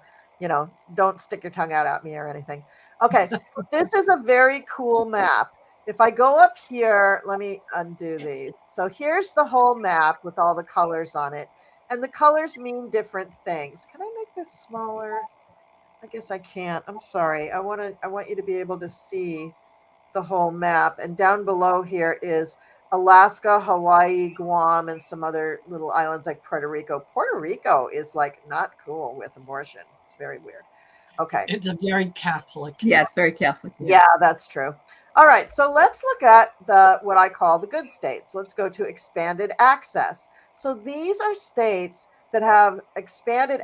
don't stick your tongue out at me or anything. Okay, so this is a very cool map. If I go up here, let me undo these. So here's the whole map with all the colors on it. And the colors mean different things. Can I make this smaller? I guess I can't. I'm sorry. I want you to be able to see the whole map. And down below here is Alaska, Hawaii, Guam, and some other little islands like Puerto Rico. Puerto Rico is like not cool with abortion. It's very weird. Okay. It's a very Catholic. Yeah, it's very Catholic. Yeah, that's true. All right, so let's look at what I call the good states. Let's go to expanded access. So these are states that have expanded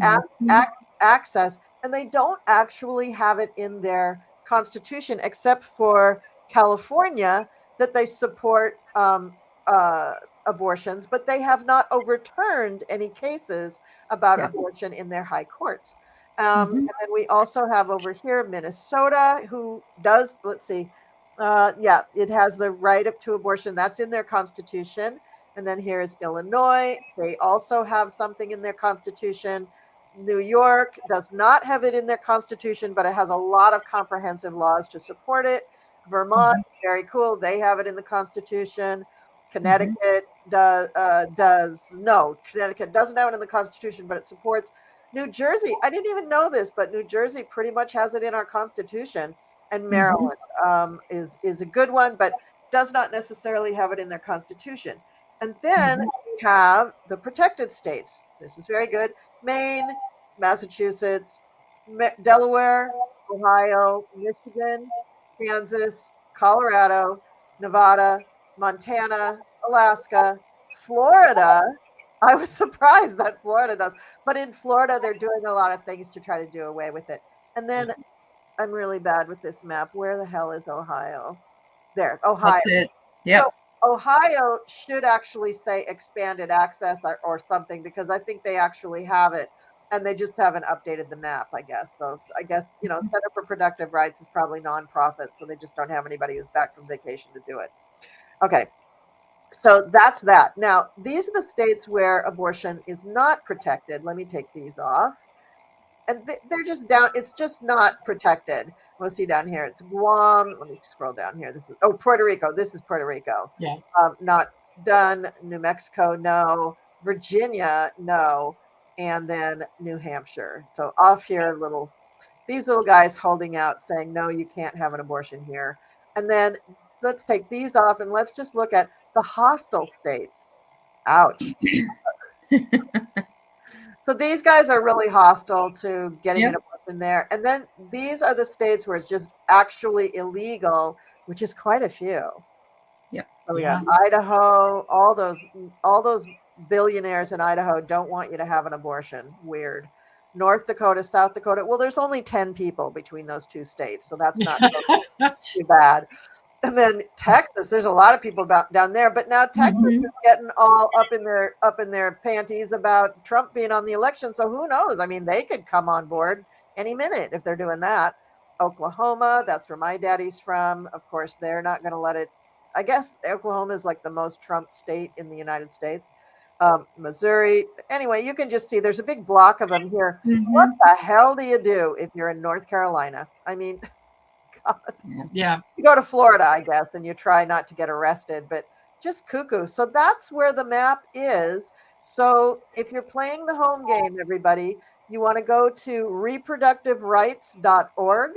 access, and they don't actually have it in their constitution, except for California, that they support abortions, but they have not overturned any cases about abortion in their high courts. And then we also have over here Minnesota, who does, let's see, it has the right to abortion. That's in their constitution. And then here's Illinois. They also have something in their constitution. New York does not have it in their constitution, but it has a lot of comprehensive laws to support it. Vermont, very cool. They have it in the constitution. Connecticut Connecticut doesn't have it in the constitution, but it supports. New Jersey, I didn't even know this, but New Jersey pretty much has it in our constitution. And Maryland is a good one, but does not necessarily have it in their constitution. And then we have the protected states. This is very good. Maine, Massachusetts, Delaware, Ohio, Michigan, Kansas, Colorado, Nevada, Montana, Alaska, Florida. I was surprised that Florida does. But in Florida, they're doing a lot of things to try to do away with it. And then I'm really bad with this map. Where the hell is Ohio? There, Ohio. That's it. Yeah. So Ohio should actually say expanded access or something, because I think they actually have it. And they just haven't updated the map, I guess. So I guess, Center for Productive Rights is probably nonprofit, so they just don't have anybody who's back from vacation to do it. Okay. So that's that. Now, these are the states where abortion is not protected. Let me take these off. And they're just down. It's just not protected. We'll see down here. It's Guam. Let me scroll down here. This is Puerto Rico. This is Puerto Rico. Yeah. Not done. New Mexico, no. Virginia, no. And then New Hampshire. So off here, these little guys holding out saying, no, you can't have an abortion here. And then let's take these off and let's just look at the hostile states. Ouch. So these guys are really hostile to getting an abortion there. And then these are the states where it's just actually illegal, which is quite a few. Yeah. So we got Idaho, all those billionaires in Idaho don't want you to have an abortion. Weird. North Dakota, South Dakota. Well, there's only 10 people between those two states, so that's not too bad. And then Texas, there's a lot of people down there, but now Texas Mhm. is getting all up in their panties about Trump being on the election. So who knows? I mean, they could come on board any minute if they're doing that. Oklahoma, that's where my daddy's from. Of course, they're not going to let it. I guess Oklahoma is like the most Trump state in the United States. Missouri. Anyway, you can just see there's a big block of them here. What Mhm. the hell do you do if you're in North Carolina? I mean, God. Yeah. You go to Florida, I guess, and you try not to get arrested, but just cuckoo. So that's where the map is. So if you're playing the home game, everybody, you want to go to reproductiverights.org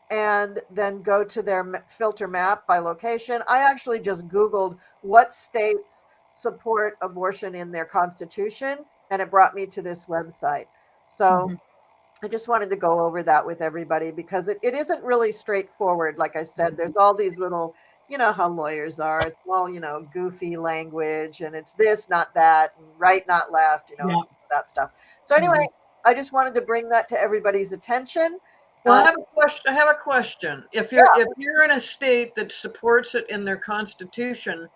and then go to their filter map by location. I actually just Googled what states support abortion in their constitution, and it brought me to this website. So Mhm. I just wanted to go over that with everybody because it isn't really straightforward. Like I said, there's all these little, you know how lawyers are. It's all, goofy language and it's this, not that, and right, not left, Yeah. that stuff. So anyway, I just wanted to bring that to everybody's attention. Well, I have a question. I have a question. If you're in a state that supports it in their constitution,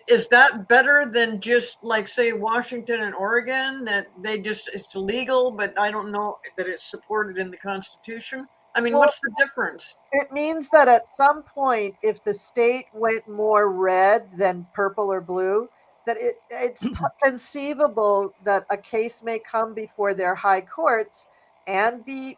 is that better than just like say Washington and Oregon that it's legal, but I don't know that it's supported in the Constitution? I mean, Well, what's the difference? it means that at some point, if the state went more red than purple or blue, that it's conceivable that a case may come before their high courts and be,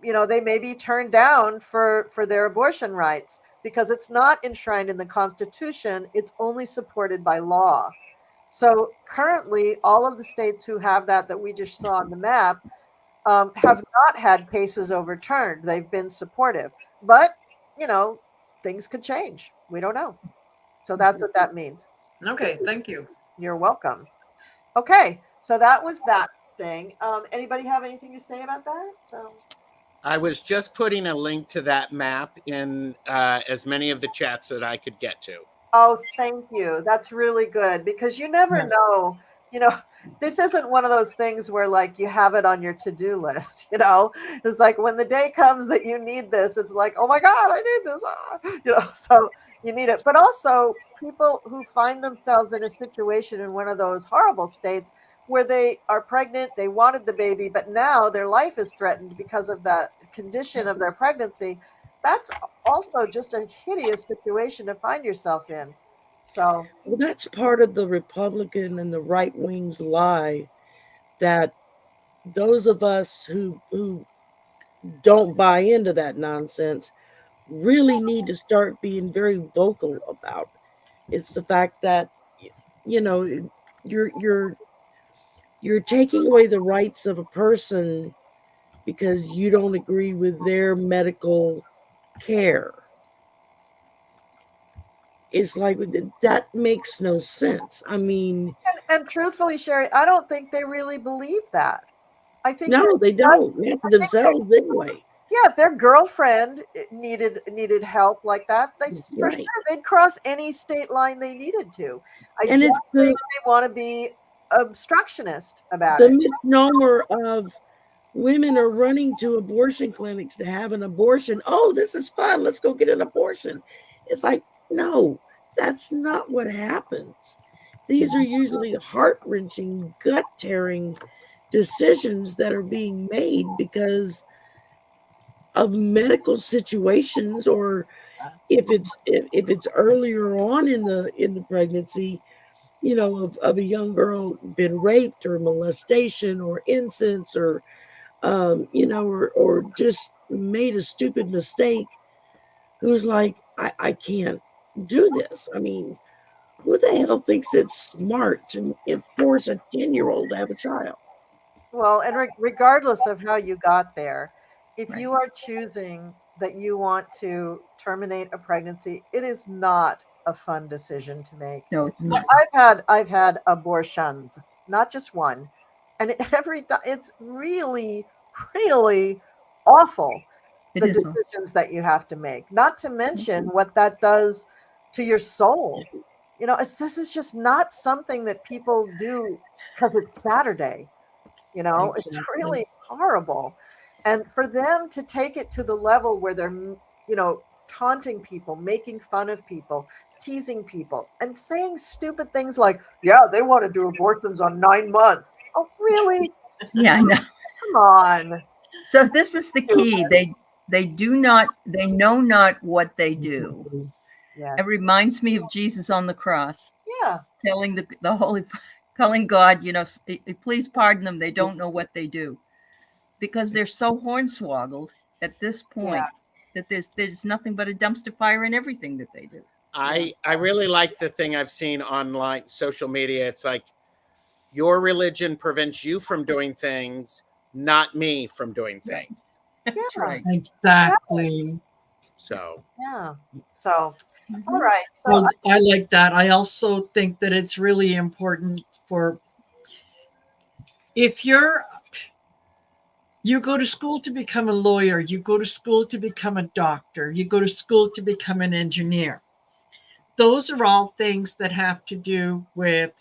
they may be turned down for their abortion rights because it's not enshrined in the Constitution. It's only supported by law. So currently, all of the states who have that we just saw on the map have not had cases overturned. They've been supportive, but things could change. We don't know. So that's what that means. Okay, thank you. You're welcome. Okay, so that was that thing. Anybody have anything to say about that? So I was just putting a link to that map in as many of the chats that I could get to. oh, thank you. That's really good because you never Yes. know. This isn't one of those things where like you have it on your to-do list. It's like when the day comes that you need this, it's like, oh my God, I need this. So you need it. But also people who find themselves in a situation in one of those horrible states where they are pregnant, they wanted the baby, but now their life is threatened because of the condition of their pregnancy. That's also just a hideous situation to find yourself in. So Well, that's part of the Republican and the right wing's lie that those of us who don't buy into that nonsense really need to start being very vocal about. It's the fact that you're taking away the rights of a person because you don't agree with their medical care. It's like that makes no sense. I mean, and truthfully, Sherry, I don't think they really believe that. I think no, they don't. Not for themselves anyway. if their girlfriend needed help like that, for sure Right. they'd cross any state line they needed to. I And just it's the think they want to be obstructionist about the it. misnomer of women are running to abortion clinics to have an abortion. Oh, this is fun. Let's go get an abortion. It's like, no, that's not what happens. These are usually heart-wrenching, gut-tearing decisions that are being made because of medical situations, or if it's earlier on in the pregnancy, of a young girl been raped or molestation or incest or or just made a stupid mistake, who's like, I can't do this. I mean, who the hell thinks it's smart to force a 10-year-old to have a child? Well, and regardless of how you got there, if Right. you are choosing that you want to terminate a pregnancy, it is not a fun decision to make. No, it's not. I've had abortions, not just one, and it's really, really awful. It The is awful. decisions that you have to make, not to mention what that does to your soul. This is just not something that people do because it's Saturday. You know, it's Exactly. really horrible. And for them to take it to the level where they're, you know, taunting people, making fun of people, teasing people, and saying stupid things like, yeah, they want to do abortions on 9 months. Oh, really? Yeah, I know. Come on. So this is the key. They know not what they do. Yeah. It reminds me of Jesus on the cross, Yeah. telling the Holy, telling God, you know, please pardon them. They don't know what they do, because they're so hornswoggled at this point that there's nothing but a dumpster fire in everything that they do. I really like the thing I've seen online, social media. It's like, your religion prevents you from doing things, not me from doing things. That's Yeah. right. Exactly. So Yeah. So, Mhm. all right. So, Well, I like that. I also think that it's really important for, if you go to school to become a lawyer, you go to school to become a doctor, you go to school to become an engineer. Those are all things that have to do with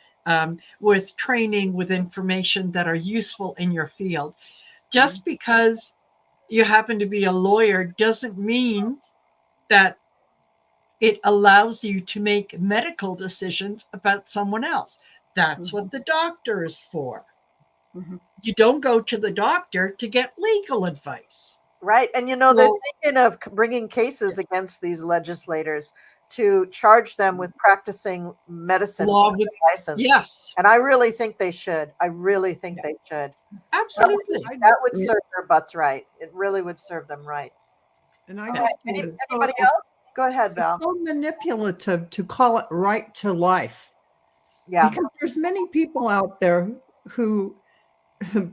training, with information that are useful in your field. Just because you happen to be a lawyer doesn't mean that it allows you to make medical decisions about someone else. That's what the doctor is for. Mhm. You don't go to the doctor to get legal advice. right. And, you know, they're thinking of bringing cases against these legislators to charge them with practicing medicine Law without with, a license. yes, And I really think they should. I really think they should. absolutely. That would serve their butts right. It really would serve them right. And I Okay. just think it's Anybody so, else? Go ahead, it's Val. so manipulative to call it right to life. Yeah. Because there's many people out there who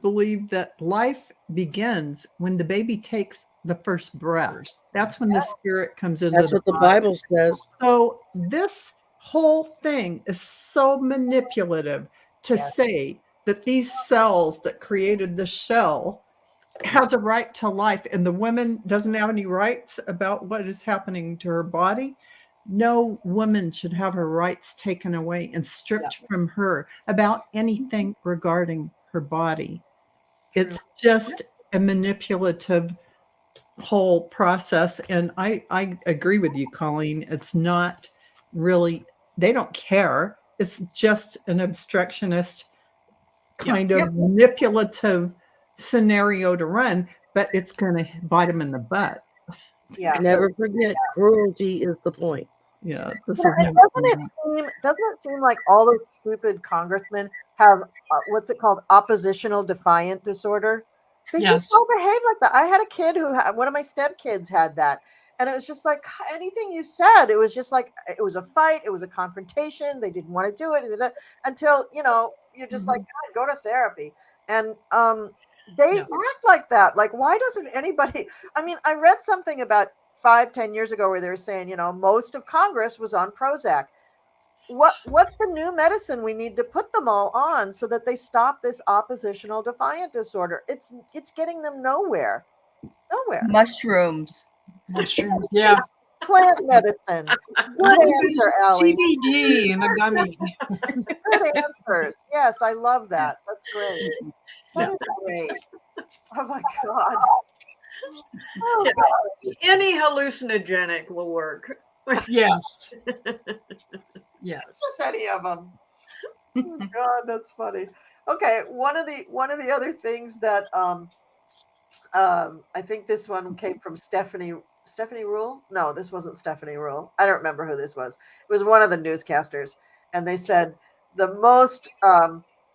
believe that life begins when the baby takes the first breath. That's when the spirit comes into That's the what the body. Bible says. So this whole thing is so manipulative to Yeah. say that these cells that created the shell has a right to life, and the woman doesn't have any rights about what is happening to her body. No woman should have her rights taken away and stripped from her about anything regarding her body. It's just a manipulative whole process. And I agree with you, Colleen. It's not really, they don't care. It's just an obstructionist kind of manipulative scenario to run, but it's going to bite them in the butt. Yeah. Never forget, cruelty is the point. Yeah. You know, and doesn't it seem like all those stupid congressmen have what's it called, oppositional defiant disorder? They just all behave like that. I had a kid who one of my stepkids had that, and it was just like anything you said. It was just like it was a fight. It was a confrontation. They didn't want to do it until, you know, you're just like, God, go to therapy. And they act like that. Like, why doesn't anybody? I mean, I read something about 5-10 years ago where they were saying, you know, most of Congress was on Prozac. What's the new medicine we need to put them all on so that they stop this oppositional defiant disorder? It's getting them nowhere. Mushrooms. Yeah. Plant medicine. Good answer, Aley. CBD in a gummy. Good answers. Yes, I love that. That's great. That is great. Oh my God. Oh, God. Any hallucinogenic will work. Yes. Yes. Just any of them. Oh, God, that's funny. Okay, one of the other things that I think this one came from Stephanie Rule. No, this wasn't Stephanie Rule. I don't remember who this was. It was one of the newscasters, and they said the most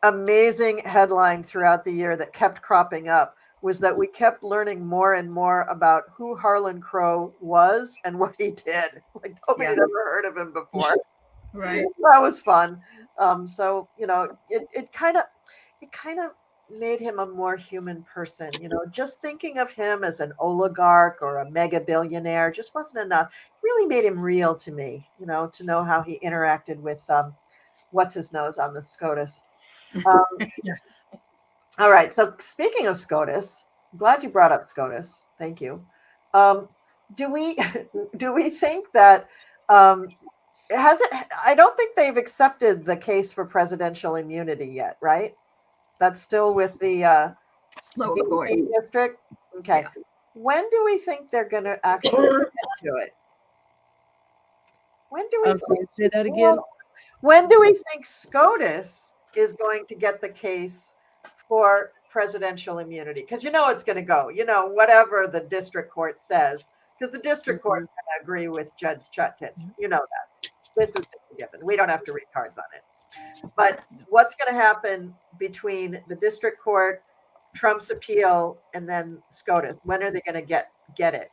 amazing headline throughout the year that kept cropping up was that we kept learning more and more about who Harlan Crow was and what he did. Like nobody had ever heard of him before. Right. That was fun. So, you know, it kind of made him a more human person. You know, just thinking of him as an oligarch or a mega billionaire just wasn't enough. It really made him real to me, you know, to know how he interacted with what's his nose on the SCOTUS. All right. So speaking of SCOTUS, I'm glad you brought up SCOTUS. Thank you. Do we think that I don't think they've accepted the case for presidential immunity yet, right? That's still with the Lower DD court. district. Okay. Yeah. When do we think they're going to actually get to it? When do we Okay, say that again. When do we think SCOTUS is going to get the case for presidential immunity? Because you know it's going to go, whatever the district court says, because the district court is going to agree with Judge Chutkin. You know that. This is a given. We don't have to read cards on it. But what's going to happen between the district court, Trump's appeal, and then SCOTUS? When are they going to get it?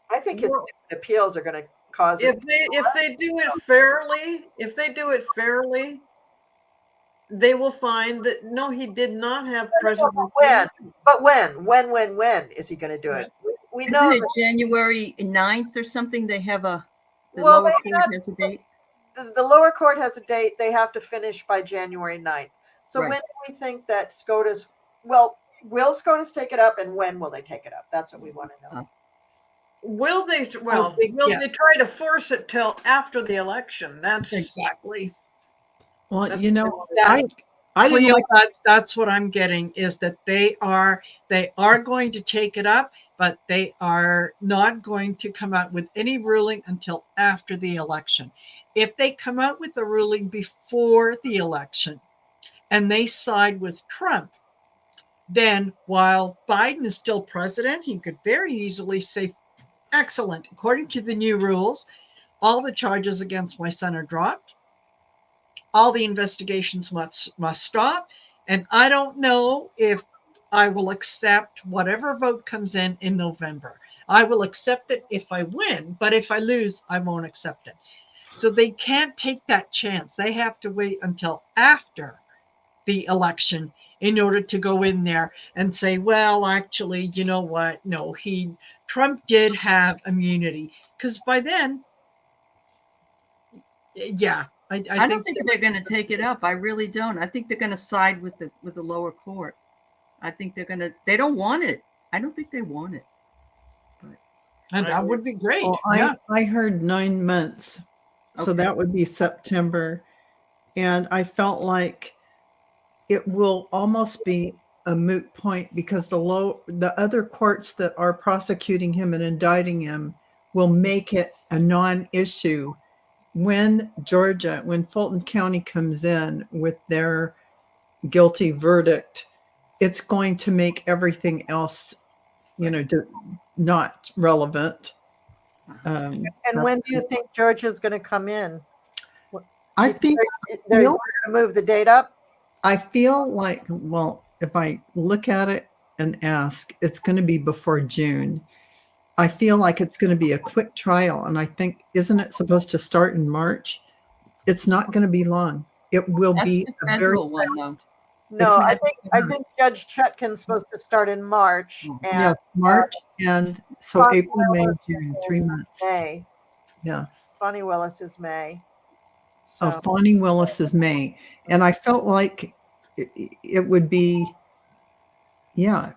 I think his appeals are going to cause if they do it fairly, they will find that no, he did not have president. When is he going to do it? We know Isn't it January 9th or something? They have the Well, lower they court got- has a date. the lower court has a date. They have to finish by January 9th. So Right. when do we think that SCOTUS, will SCOTUS take it up, and when will they take it up? That's what we want to know. Will they? Well, big- will yeah. they try to force it till after the election? That's Exactly. Well, That's you what know, they want. I didn't Cleo, like that's what I'm getting, is that they are going to take it up, but they are not going to come out with any ruling until after the election. If they come out with a ruling before the election and they side with Trump, then while Biden is still president, he could very easily say, excellent, according to the new rules, all the charges against my son are dropped. All the investigations must stop. And I don't know if I will accept whatever vote comes in November. I will accept it if I win, but if I lose, I won't accept it. So they can't take that chance. They have to wait until after the election in order to go in there and say, well, actually, you know what? No, Trump did have immunity, because by then, yeah. I don't think they're going to take it up. I really don't. I think they're going to side with the lower court. I think they don't want it. I don't think they want it. And that would be great. well, Yeah. I heard 9 months. So Okay. that would be September. And I felt like it will almost be a moot point because the other courts that are prosecuting him and indicting him will make it a non-issue when Fulton County comes in with their guilty verdict. It's going to make everything else, not relevant. And when do you think Georgia's going to come in? I think They're going to move the date up? I feel like, well, if I look at it and ask, it's going to be before June. I feel like it's going to be a quick trial. And I think, isn't it supposed to start in March? It's not going to be long. It will That's be the a very federal one, though. fast. No, It's I think Judge Chutkin's supposed to start in March. And Yeah, March and so Bonnie April, May, Willis June, is 3 months. May. Yeah. Bonnie Willis is May. Oh, So Fawning Willis is May. And I felt like it would be,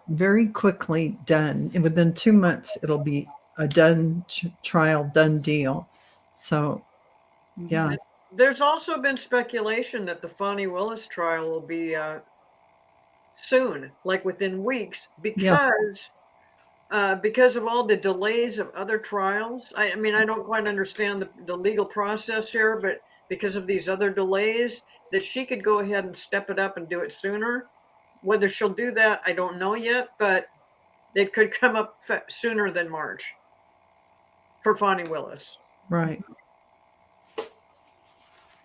very quickly done. And within 2 months, it'll be a done trial, done deal. So, yeah. There's also been speculation that the Fawny Willis trial will be soon, like within weeks, because of all the delays of other trials. I mean, I don't quite understand the legal process here, but because of these other delays, that she could go ahead and step it up and do it sooner. Whether she'll do that, I don't know yet, but it could come up sooner than March for Fawny Willis. Right.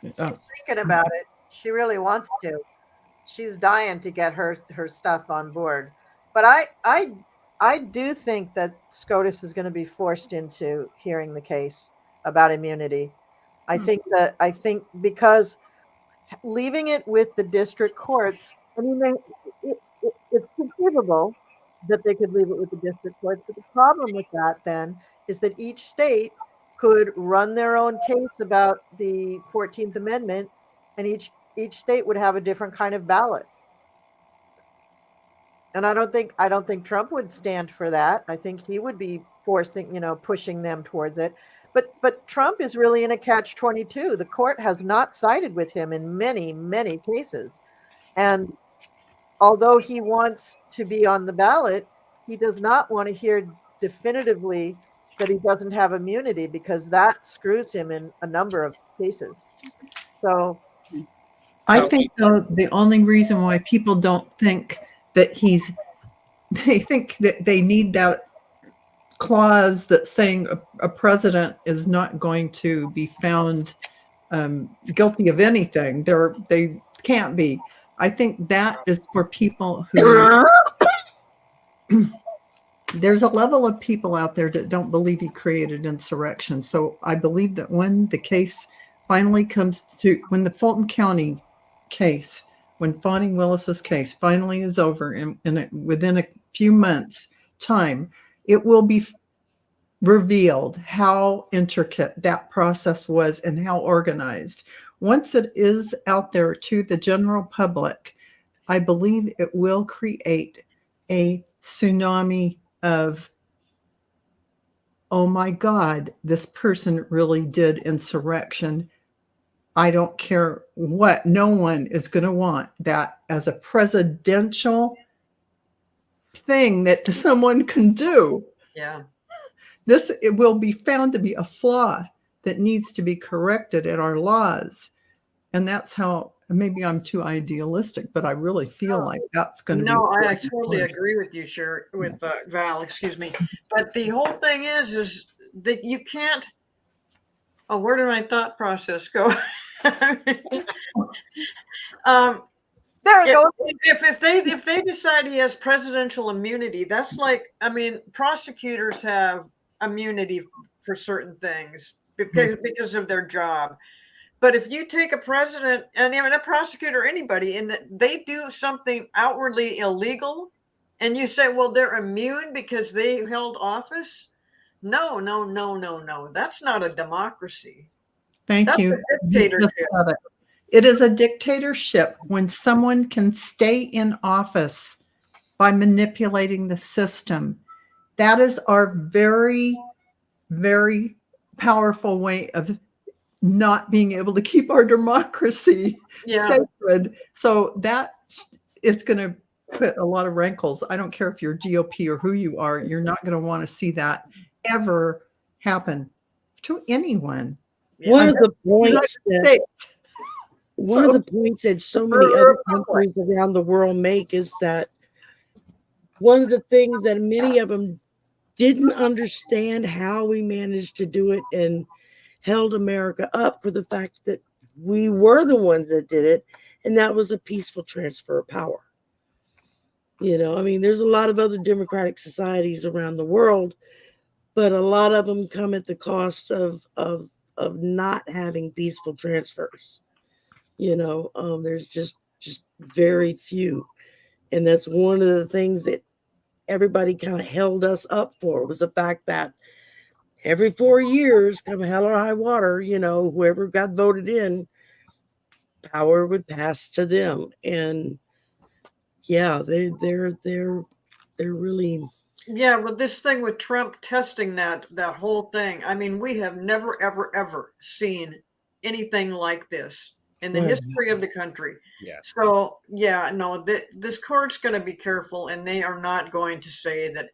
thinking about it. She really wants to. She's dying to get her stuff on board. But I do think that SCOTUS is going to be forced into hearing the case about immunity. I think because leaving it with the district courts, I mean, it's conceivable that they could leave it with the district courts. But the problem with that then is that each state could run their own case about the 14th Amendment, and each state would have a different kind of ballot. And I don't think Trump would stand for that. I think he would be pushing them towards it. But Trump is really in a catch-22. The court has not sided with him in many, many cases. And although he wants to be on the ballot, he does not want to hear definitively that he doesn't have immunity, because that screws him in a number of cases. So I think the only reason why people don't think that they think that they need that clause that's saying a president is not going to be found guilty of anything. They can't be. I think that is for people who there's a level of people out there that don't believe he created insurrection. So I believe that when the case finally comes to, when the Fulton County case, when Fawning Willis's case finally is over within a few months' time, it will be revealed how intricate that process was and how organized. Once it is out there to the general public, I believe it will create a tsunami of, oh my God, this person really did insurrection. I don't care what. No one is going to want that as a presidential thing that someone can do. Yeah. It will be found to be a flaw that needs to be corrected in our laws. And that's how, maybe I'm too idealistic, but I really feel like that's going to be. No, I totally agree with you, with Val, excuse me. But the whole thing is that you can't, oh, where did my thought process go? there it goes. If they decide he has presidential immunity, that's like, I mean, prosecutors have immunity for certain things because of their job. But if you take a president and even a prosecutor, anybody, and they do something outwardly illegal, and you say, well, they're immune because they held office. No. That's not a democracy. Thank you. A dictatorship. It is a dictatorship when someone can stay in office by manipulating the system. That is our very, very powerful way of not being able to keep our democracy sacred. So that it's going to put a lot of rankles. I don't care if you're GOP or who you are, you're not going to want to see that ever happen to anyone. One of the points that so many other countries around the world make is that one of the things that many of them didn't understand how we managed to do it and held America up for the fact that we were the ones that did it, and that was a peaceful transfer of power. You know, I mean, there's a lot of other democratic societies around the world, but a lot of them come at the cost of not having peaceful transfers. You know, there's just very few, and that's one of the things that everybody kind of held us up for, was the fact that every 4 years, come hell or high water, you know, whoever got voted in, power would pass to them. And yeah, they're really. Yeah, with this thing with Trump testing that whole thing, I mean, we have never, ever seen anything like this in the history of the country. Yeah. So, yeah, no, this court's going to be careful, and they are not going to say that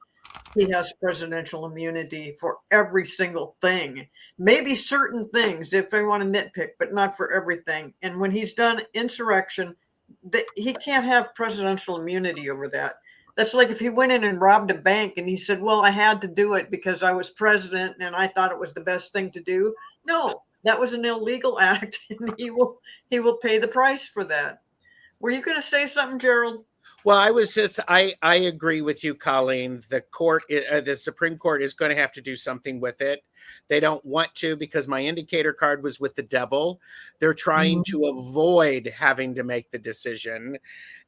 he has presidential immunity for every single thing. Maybe certain things if they want to nitpick, but not for everything. And when he's done insurrection, he can't have presidential immunity over that. That's like if he went in and robbed a bank and he said, well, I had to do it because I was president and I thought it was the best thing to do. No, that was an illegal act, and he will pay the price for that. Were you going to say something, Gerald? Well, I agree with you, Colleen. The Supreme Court is going to have to do something with it. They don't want to, because my indicator card was with the devil. They're trying to avoid having to make the decision.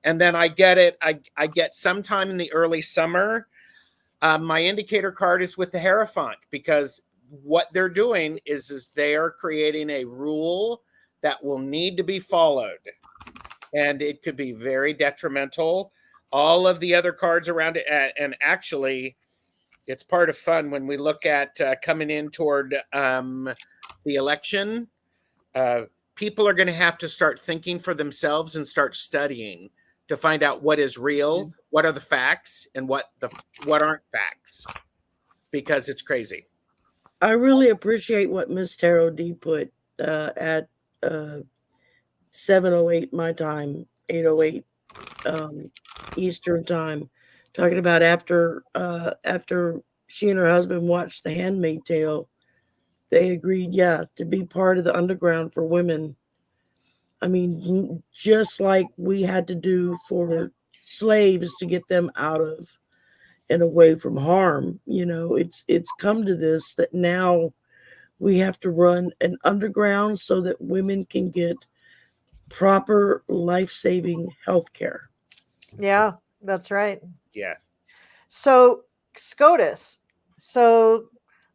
And then I get it. I get sometime in the early summer, my indicator card is with the Hierophant, because what they're doing is they are creating a rule that will need to be followed. And it could be very detrimental. All of the other cards around it, and actually, it's part of fun when we look at coming in toward the election. People are going to have to start thinking for themselves and start studying, to find out what is real, what are the facts, and what aren't facts, because it's crazy. I really appreciate what Miss Taro D put at 7:08 my time, 8:08 Eastern time, talking about after she and her husband watched The Handmaid's Tale, they agreed, to be part of the underground for women. I mean, just like we had to do for slaves to get them out of and away from harm. It's come to this that now we have to run an underground so that women can get proper life-saving health care. Yeah, that's right. Yeah. So, SCOTUS. So,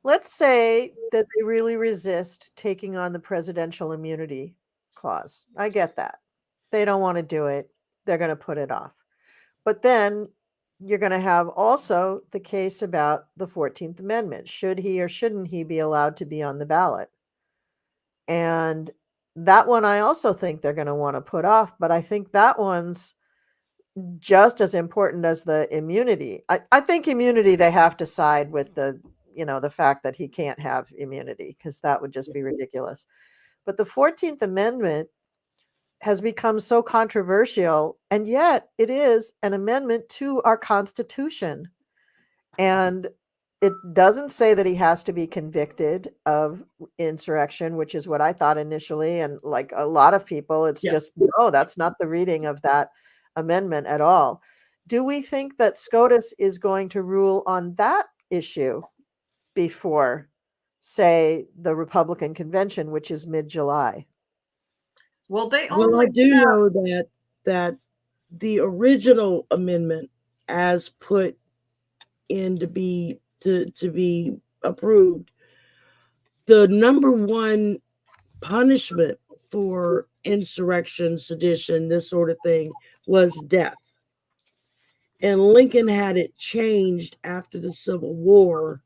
let's say that they really resist taking on the presidential immunity clause. I get that. They don't want to do it. They're going to put it off. But then you're going to have also the case about the 14th Amendment. Should he or shouldn't he be allowed to be on the ballot? And that one I also think they're going to want to put off, but I think that one's just as important as the immunity. I think immunity, they have to side with the fact that he can't have immunity, because that would just be ridiculous. But the 14th Amendment has become so controversial, and yet it is an amendment to our Constitution. And it doesn't say that he has to be convicted of insurrection, which is what I thought initially. And like a lot of people, it's just, no, that's not the reading of that amendment at all. Do we think that SCOTUS is going to rule on that issue before, say, the Republican convention, which is mid-July? Well, they Well, only I do know that the original amendment, as put in to be approved, the number one punishment for insurrection, sedition, this sort of thing, was death. And Lincoln had it changed after the Civil War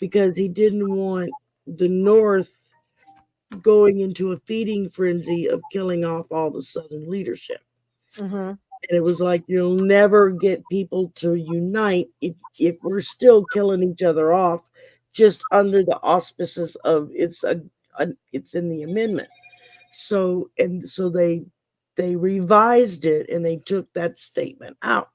because he didn't want the North going into a feeding frenzy of killing off all the Southern leadership. Mm-hmm. And it was like, you'll never get people to unite if we're still killing each other off just under the auspices of it's in the amendment. So they revised it and they took that statement out.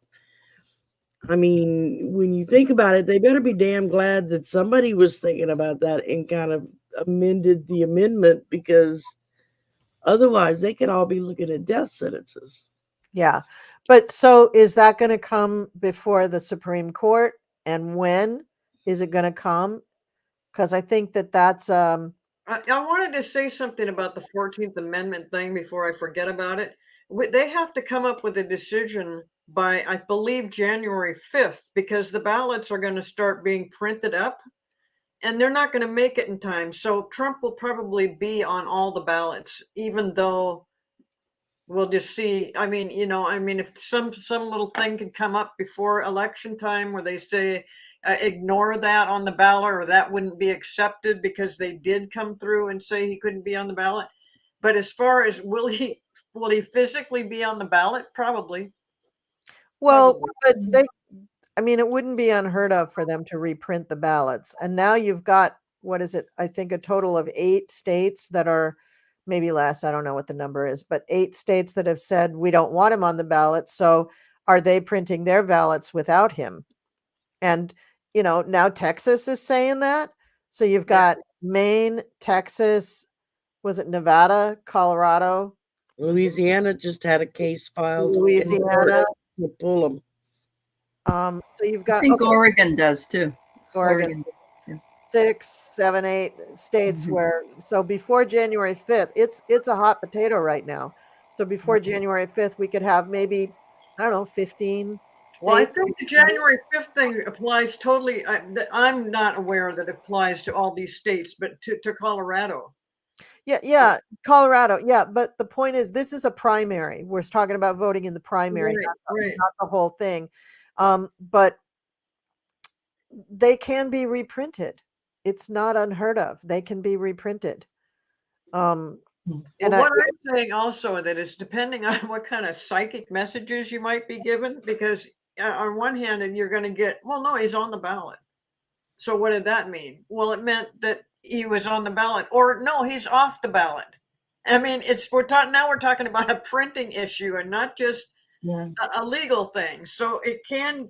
I mean, when you think about it, they better be damn glad that somebody was thinking about that and kind of amended the amendment, because otherwise they could all be looking at death sentences. Yeah. But so is that going to come before the Supreme Court? And when is it going to come? Because I think that's I wanted to say something about the 14th Amendment thing before I forget about it. They have to come up with a decision by, I believe, January 5th, because the ballots are going to start being printed up and they're not going to make it in time. So Trump will probably be on all the ballots, even though we'll just see. I mean, if some little thing could come up before election time where they say, ignore that on the ballot, or that wouldn't be accepted because they did come through and say he couldn't be on the ballot. But as far as will he physically be on the ballot? Probably. well, but it wouldn't be unheard of for them to reprint the ballots. And now you've got, what is it? I think a total of 8 states that are, maybe less, I don't know what the number is, but 8 states that have said we don't want him on the ballot. So are they printing their ballots without him? And now Texas is saying that. So you've got Maine, Texas, was it Nevada, Colorado, Louisiana just had a case filed. Louisiana. To pull them. So you've got, I think Oregon does too. Oregon. 6, 7, 8 states where, so before January 5th, it's a hot potato right now. So before January 5th, we could have maybe, I don't know, 15. Well, I think the January 5th thing applies totally. I'm not aware that it applies to all these states, but to Colorado. Yeah, Colorado. Yeah, but the point is, this is a primary. We're talking about voting in the primary, right. not the whole thing. But they can be reprinted. It's not unheard of. They can be reprinted. And Well, what I'm saying also that is depending on what kind of psychic messages you might be given, because on one hand, and you're going to get, well, no, he's on the ballot. So what did that mean? Well, it meant that he was on the ballot, or no, he's off the ballot. I mean, we're talking about a printing issue and not just a legal thing. So it can,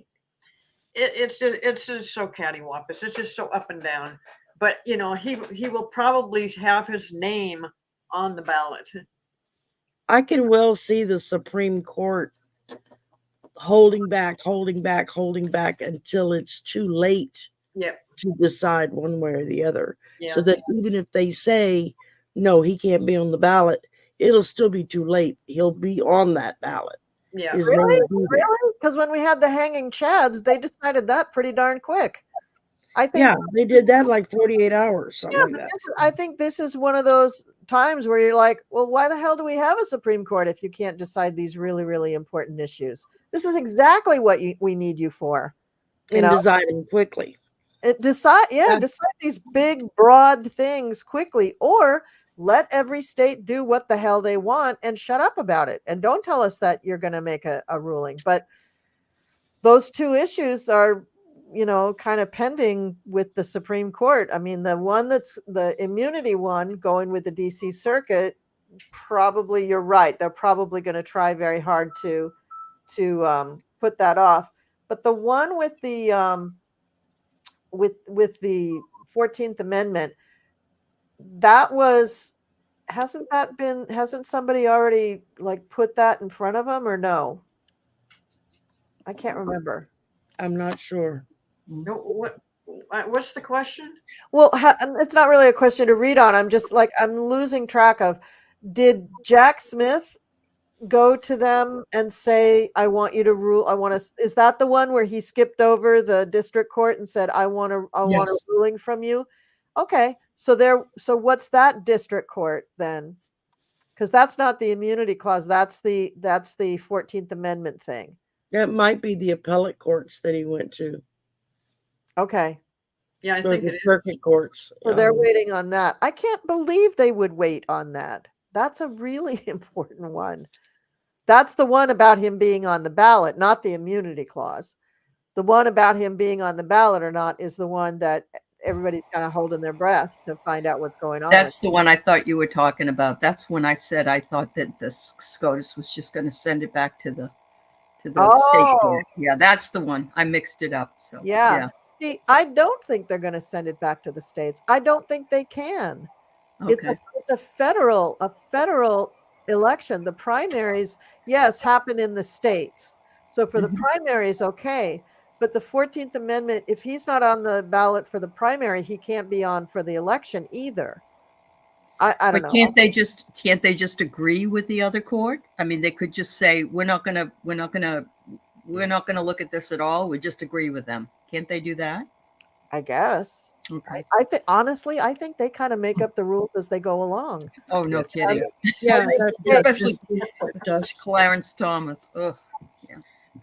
it's just so cattywampus. It's just so up and down. But you know, he will probably have his name on the ballot. I can well see the Supreme Court holding back until it's too late Yep. to decide one way or the other. Yeah. So that even if they say, no, he can't be on the ballot, it'll still be too late. He'll be on that ballot. Yeah. Really? Because when we had the hanging chads, they decided that pretty darn quick. I think. Yeah, they did that like 48 hours, something like that. I think this is one of those times where you're like, well, why the hell do we have a Supreme Court if you can't decide these really, really important issues? This is exactly what we need you for. And deciding quickly. Decide these big, broad things quickly, or let every state do what the hell they want and shut up about it. And don't tell us that you're going to make a ruling. But those two issues are, kind of pending with the Supreme Court. I mean, the one that's the immunity one going with the DC Circuit, probably you're right. They're probably going to try very hard to put that off. But the one with the with the 14th Amendment, hasn't somebody already like put that in front of them, or no? I can't remember. I'm not sure. No, what's the question? Well, it's not really a question to read on. I'm just like, I'm losing track of, did Jack Smith go to them and say, I want you to rule, is that the one where he skipped over the district court and said, I want a ruling from you? Okay. So what's that district court then? Because that's not the immunity clause. That's the 14th Amendment thing. That might be the appellate courts that he went to. Okay. Yeah, I think it is. Circuit courts. So they're waiting on that. I can't believe they would wait on that. That's a really important one. That's the one about him being on the ballot, not the immunity clause. The one about him being on the ballot or not is the one that everybody's kind of holding their breath to find out what's going on. That's the one I thought you were talking about. That's when I said I thought that the SCOTUS was just going to send it back to the state court. Yeah, that's the one. I mixed it up. So yeah. See, I don't think they're going to send it back to the states. I don't think they can. Okay. It's a federal election. The primaries, yes, happen in the states. So for the primaries, okay. But the 14th Amendment, if he's not on the ballot for the primary, he can't be on for the election either. I don't know. Can't they just agree with the other court? I mean, they could just say, we're not gonna look at this at all. We just agree with them. Can't they do that? I guess. Okay. I think honestly, I think they kind of make up the rules as they go along. Oh, no kidding. Yeah, especially Clarence Thomas. Ugh. Yeah.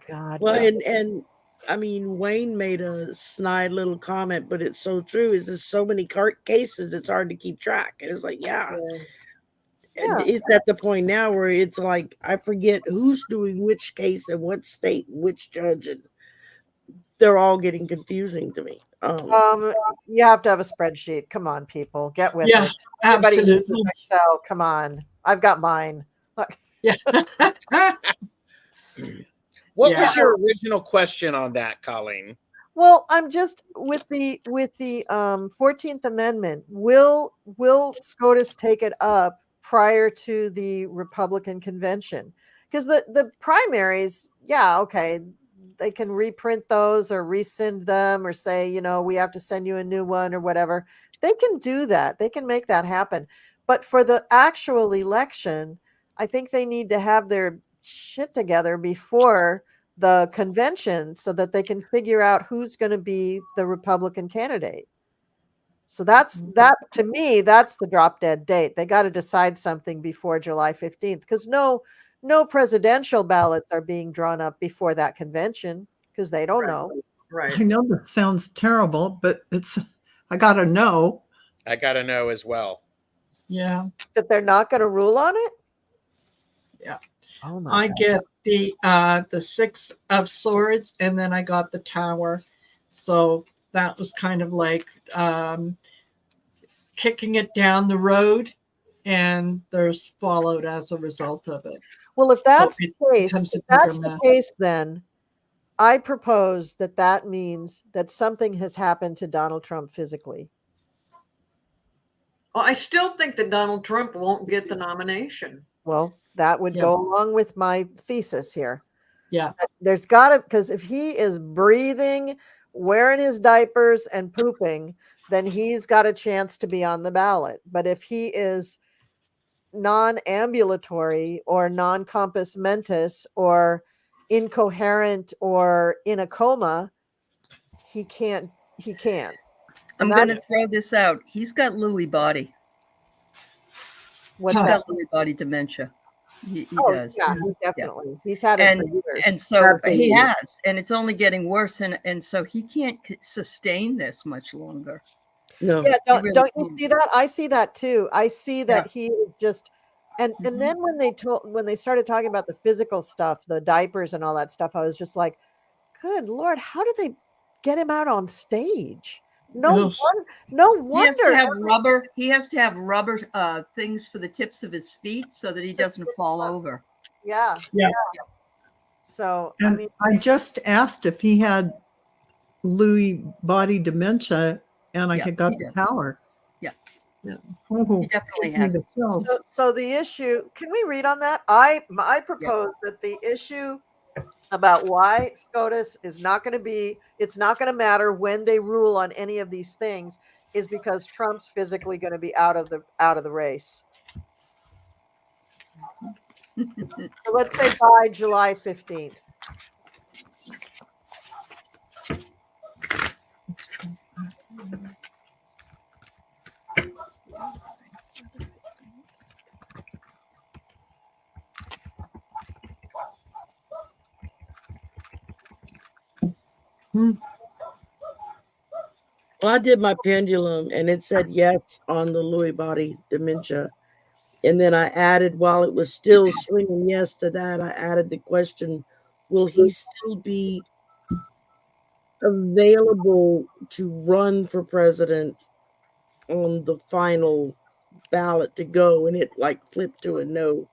God. Well, and I mean, Wayne made a snide little comment, but it's so true. Is there's so many cases, it's hard to keep track. And it's like, it's at the point now where it's like, I forget who's doing which case and what state, and which judge, and they're all getting confusing to me. You have to have a spreadsheet. Come on, people, get with it. Absolutely. Everybody uses Excel. Come on, I've got mine. Yeah. What was your original question on that, Colleen? Well, I'm just with the 14th Amendment. Will SCOTUS take it up prior to the Republican convention? Because the primaries, okay, they can reprint those or rescind them or say, we have to send you a new one or whatever. They can do that. They can make that happen. But for the actual election, I think they need to have their shit together before the convention so that they can figure out who's going to be the Republican candidate. So to me, that's the drop dead date. They got to decide something before July 15th because no presidential ballots are being drawn up before that convention because they don't know. Right. I know that sounds terrible, but I got to know. I got to know as well. Yeah. that they're not going to rule on it? Yeah. Oh my I God. get the 6 of Swords, and then I got the Tower. So that was kind of like kicking it down the road, and there's fallout as a result of it. Well, if So that's it the case, becomes a if bigger that's the mess. case, then I propose that that means that something has happened to Donald Trump physically. Well, I still think that Donald Trump won't get the nomination. Well, that would Yeah. go along with my thesis here. Yeah. There's got to, because if he is breathing, wearing his diapers, and pooping, then he's got a chance to be on the ballot. But if he is non-ambulatory or non-compos mentis or incoherent or in a coma, he can't. I'm And going to that's throw this out. He's got Lewy body. what's He's that? got Lewy body dementia. He Oh, does. yeah, Yeah. definitely. He's had it for years. And so Not for he years. has, and it's only getting worse, and so he can't sustain this much longer. No. Yeah, don't really don't you can't. see that? I see that too. I see that Yeah. he is just and Mhm. then when they started talking about the physical stuff, the diapers and all that stuff, I was just like, good Lord, how do they get him out on stage? No Ugh. He has to wonder. have rubber. He has to have rubber things for the tips of his feet so that he doesn't fall over. Yeah. Yeah. So I And mean, I just asked if he had Lewy body dementia, and I Yeah, had got he the does. tower. Yeah. Yeah. Oh, He definitely give me has. the chills. so the issue, can we read on that? I propose that the issue about why SCOTUS is not going to be, it's not going to matter when they rule on any of these things, is because Trump's physically going to be out of the race. So let's say by July 15th. Well, I did my pendulum and it said yes on the Lewy body dementia. And then I added, while it was still swinging yes to that, I added the question, will he still be available to run for president on the final ballot to go? And it like flipped to a no.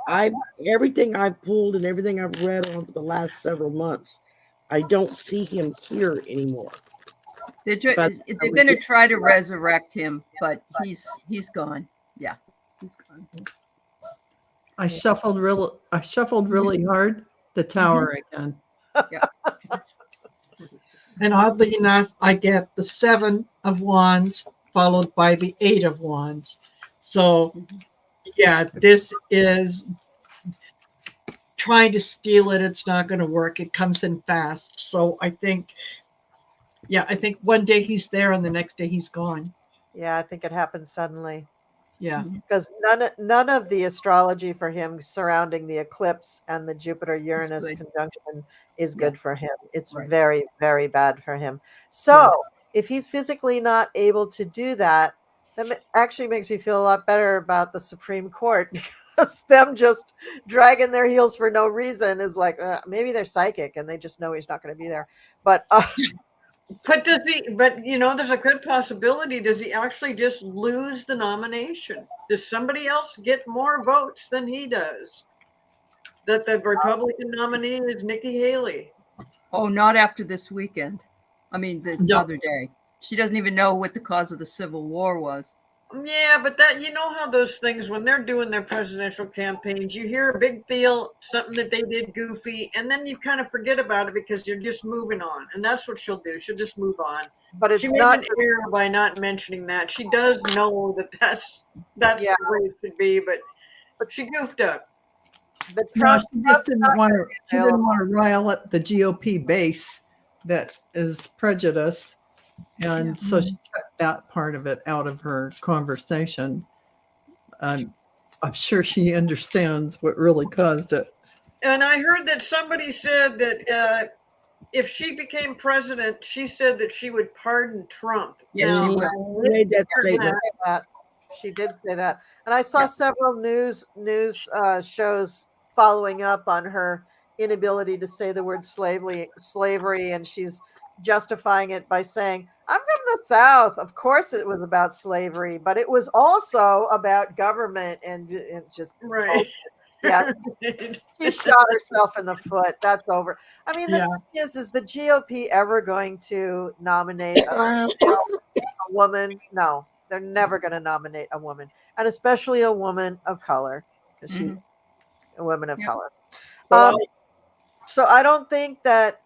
I everything I've pulled and everything I've read on for the last several months, I don't see him here anymore. They're But going to try to resurrect him, but he's gone. Yeah, he's gone. I shuffled really hard. The tower again. And oddly enough, I get the 7 of Wands followed by the 8 of Wands. So, yeah, this is trying to steal it. It's not going to work. It comes in fast. So I think one day he's there and the next day he's gone. Yeah, I think it happened suddenly. Yeah. Because none of the astrology for him surrounding the eclipse and the Jupiter-Uranus good. conjunction is Yeah. good for him. It's Right. very, very bad for him. So if he's physically not able to do that, that actually makes me feel a lot better about the Supreme Court, because them just dragging their heels for no reason is like, maybe they're psychic and they just know he's not going to be there. But But does he, but you know, there's a good possibility. Does he actually just lose the nomination? Does somebody else get more votes than he does? That the Republican nominee is Nikki Haley. Oh, not after this weekend. I mean, the No. other day. She doesn't even know what the cause of the Civil War was. Yeah, but that, you know how those things, when they're doing their presidential campaigns, you hear a big deal, something that they did goofy, and then you kind of forget about it because you're just moving on. And that's what she'll do. She'll just move on. but it's She made not an error by not mentioning that. She does know that that's Yeah. the way it should be, but she goofed up. but No, Trump, she just didn't Trump's not want gonna to. be She didn't available. want to rile up the GOP base that is prejudice, and so she cut that part of it out of her conversation. I'm sure she understands what really caused it. And I heard that somebody said that if she became president, she said that she would pardon Trump. Yes, Now, she will. She made that She did statement. say that. She did say that, and I saw Yeah. several news shows following up on her inability to say the word slavery, and she's justifying it by saying, "I'm from the South. Of course, it was about slavery, but it was also about government and just right. yeah." She shot herself in the foot. That's over. I mean, the Yeah. thing is the GOP ever going to nominate a woman? No, they're never going to nominate a woman, and especially a woman of color, because she's Mhm. a woman of Yep. color. So Um, so I don't think that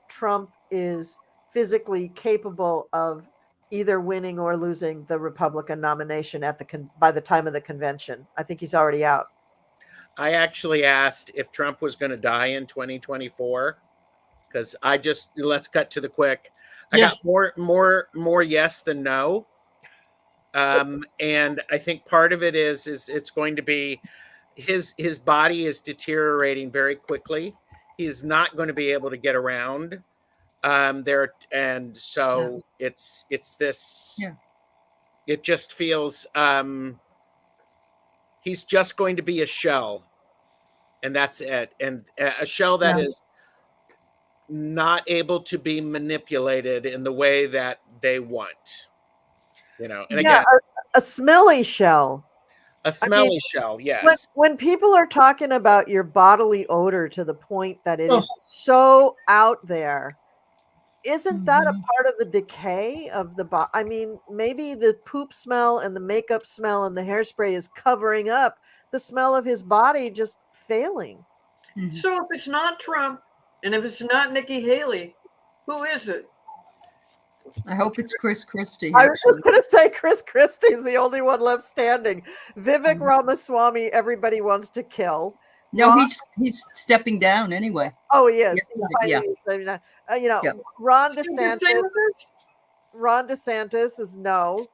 Trump is physically capable of either winning or losing the Republican nomination at by the time of the convention. I think he's already out. I actually asked if Trump was going to die in 2024 because let's cut to the quick. I Yeah. got more yes than no. And I think part of it is it's going to be his body is deteriorating very quickly. He's not going to be able to get around there, and so it's this. Yeah. It just feels he's just going to be a shell, and that's it, and a shell that Yeah. is not able to be manipulated in the way that they want. And Yeah, again, a smelly shell. a I mean, smelly shell, yes. when people are talking about your bodily odor to the point that it Oh. is so out there, isn't that a Mhm. part of the decay of the body? I mean, maybe the poop smell and the makeup smell and the hairspray is covering up the smell of his body just failing. Mhm. So if it's not Trump and if it's not Nikki Haley, who is it? I hope it's Chris Christie. I was Actually, just going to say Chris Christie's the only one left standing. Vivek Mhm. Ramaswamy, everybody wants to kill. no, Ron- he's stepping down anyway. Oh, yes. Yeah. Yeah. Ron Still the same DeSantis. with us? Ron DeSantis is no.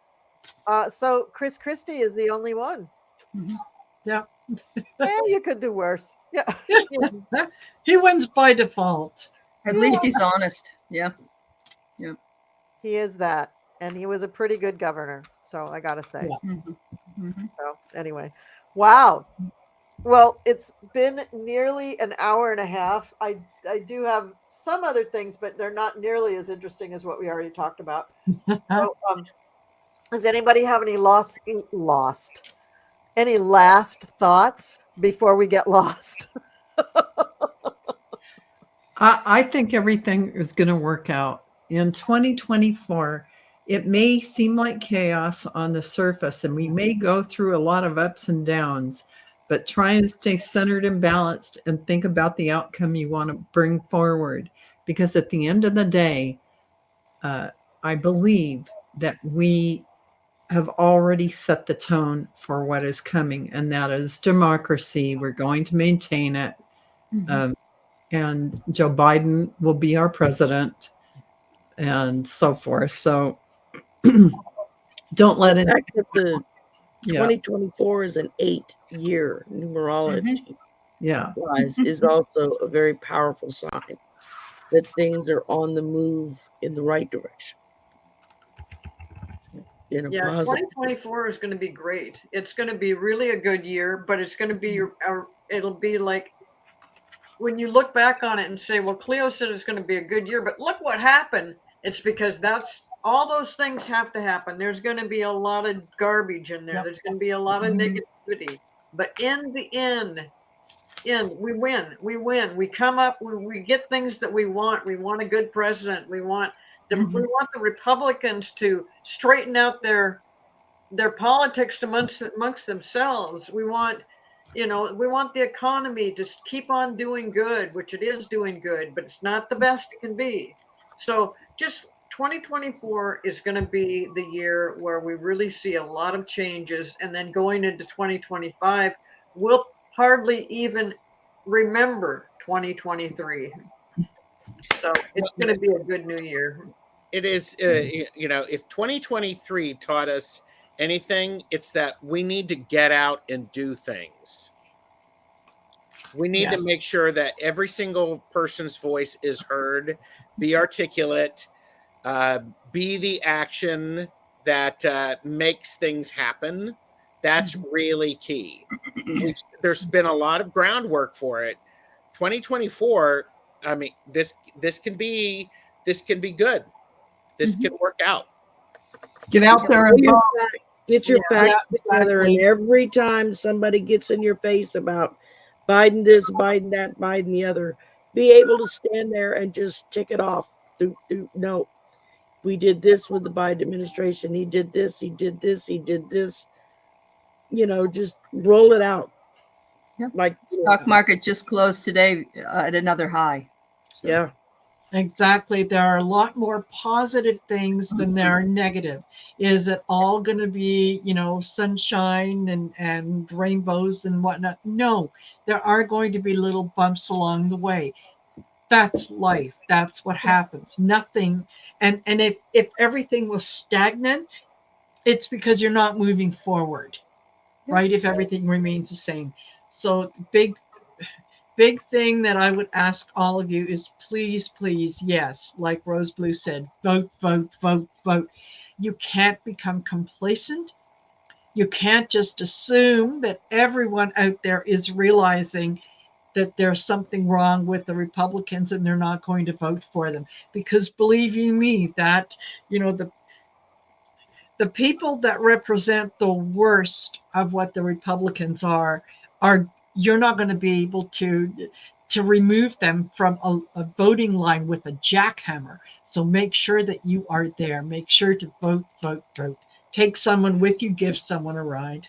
So Chris Christie is the only one. Mhm. Yeah, you could do worse. Yeah. He wins by default. At least he's honest. Yeah. He is that. And he was a pretty good governor. So I got to say. Yeah. Mhm. Mhm. So anyway, wow. Well, it's been nearly an hour and a half. I do have some other things, but they're not nearly as interesting as what we already talked about. So, does anybody have any any last thoughts before we get lost? I think everything is going to work out. In 2024, it may seem like chaos on the surface, and we may go through a lot of ups and downs, but try and stay centered and balanced and think about the outcome you want to bring forward. Because at the end of the day, I believe that we have already set the tone for what is coming, and that is democracy. We're going to maintain it. Mhm. And Joe Biden will be our president and so forth. So don't let the it. fact that the Yeah. 2024 is an 8-year numerology Yeah. wise is also a very powerful sign that things are on the move in the right direction. In a Yeah, positive. 2024 is going to be great. It's going to be really a good year, but it's going to be, it'll be like when you look back on it and say, well, Cleo said it's going to be a good year, but look what happened. It's because all those things have to happen. There's going to be a lot of garbage in there. Yep. There's going to be a lot of Mhm. negativity. But in the end, we win. We come up, we get things that we want. We want a good president. We want we want the Republicans to straighten out their politics amongst themselves. We want the economy to keep on doing good, which it is doing good, but it's not the best it can be. So just 2024 is going to be the year where we really see a lot of changes. And then going into 2025, we'll hardly even remember 2023. So it's going to be a good new year. It is, if 2023 taught us anything, it's that we need to get out and do things. We need to Yes. make sure that every single person's voice is heard, be articulate, be the action that makes things happen. That's really key. There's been a lot of groundwork for it. 2024, I mean, this can be good. This can work out. Get out there and vote. Get your Yeah, facts together, and every time somebody gets in your face about Biden this, Biden that, Biden the other, be able to stand there and just tick it off. No, we did this with the Biden administration. He did this. He did this. He did this. Just roll it out. Yep. Like Stock market just closed today at another high. So. Yeah. Exactly. There are a lot more positive things than there are negative. Is it all going to be, sunshine and rainbows and whatnot? No, there are going to be little bumps along the way. That's life. That's what happens. Nothing. And if everything was stagnant, it's because you're not moving forward, right? If everything remains the same. So big thing that I would ask all of you is please, yes, like Rose Blue said, vote, vote, vote, vote. You can't become complacent. You can't just assume that everyone out there is realizing that there's something wrong with the Republicans and they're not going to vote for them. Because believe you me, that, the people that represent the worst of what the Republicans are you're not going to be able to remove them from a voting line with a jackhammer. So make sure that you are there. Make sure to vote, vote, vote. Take someone with you, give someone a ride.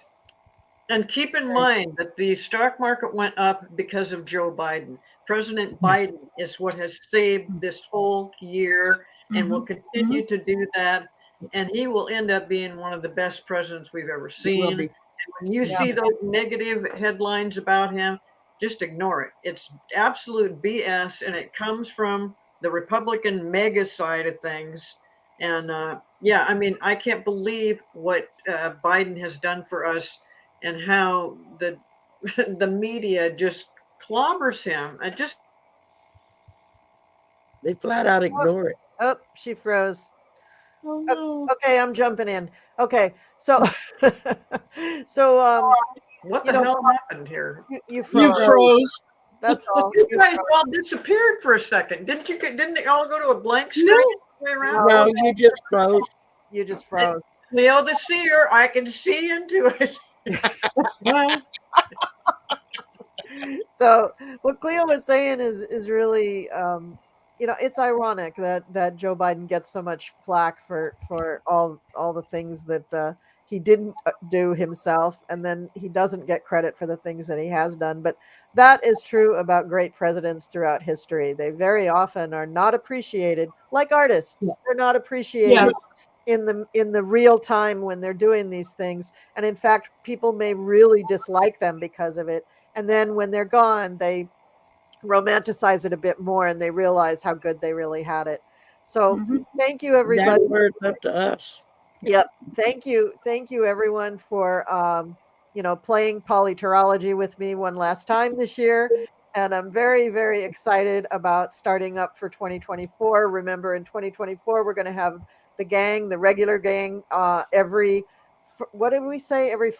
And keep in mind that the stock market went up because of Joe Biden. President Biden is what has saved this whole year and will continue to do that. And he will end up being one of the best presidents we've ever seen. And when you see those negative headlines about him, just ignore it. It's absolute BS, and it comes from the Republican mega side of things. And I can't believe what Biden has done for us and how the media just clobbers him. They flat out ignore it. Oh, she froze. Oh, no. Okay, I'm jumping in. Okay, so what the hell happened here? You froze. You froze. That's all. You guys all disappeared for a second. Didn't they all go to a blank screen? No, you just froze. You just froze. Cleo the seer, I can see into it. So what Cleo was saying is really it's ironic that Joe Biden gets so much flack for all the things that he didn't do himself, and then he doesn't get credit for the things that he has done. But that is true about great presidents throughout history. They very often are not appreciated, like artists. They're not appreciated in the real time when they're doing these things. And in fact, people may really dislike them because of it. And then when they're gone, they romanticize it a bit more and they realize how good they really had it. So thank you, everybody. That's where it's up to us. Yep. Thank you, everyone, for playing Politarolgy with me one last time this year. And I'm very, very excited about starting up for 2024. Remember, in 2024, we're going to have the regular gang, every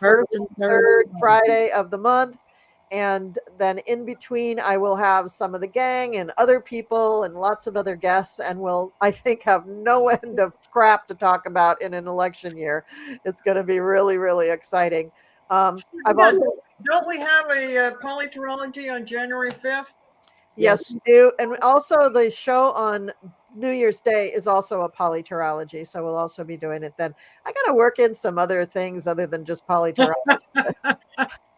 first and third Friday of the month. And then in between, I will have some of the gang and other people and lots of other guests, and we'll, I think, have no end of crap to talk about in an election year. It's going to be really, really exciting. Don't we have a Politarolgy on January 5th? Yes, we do. And also the show on New Year's Day is also a Politarolgy, so we'll also be doing it then. I got to work in some other things other than just Politarolgy.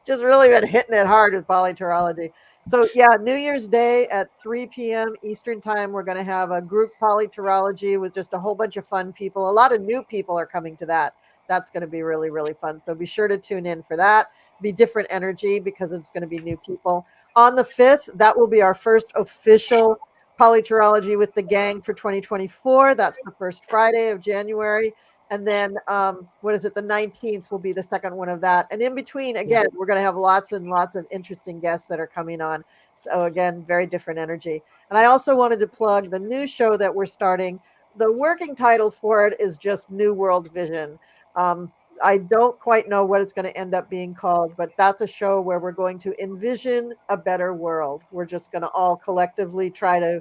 Just really been hitting it hard with Politarolgy. So yeah, New Year's Day at 3 p.m. Eastern time, we're going to have a group Politarolgy with just a whole bunch of fun people. A lot of new people are coming to that. That's going to be really, really fun. So be sure to tune in for that. Be different energy because it's going to be new people. On the 5th, that will be our first official Politarolgy with the gang for 2024. That's the first Friday of January. And then what is it? The 19th will be the second one of that. And in between, again, we're going to have lots and lots of interesting guests that are coming on. So again, very different energy. And I also wanted to plug the new show that we're starting. The working title for it is just New World Vision. I don't quite know what it's going to end up being called, but that's a show where we're going to envision a better world. We're just going to all collectively try to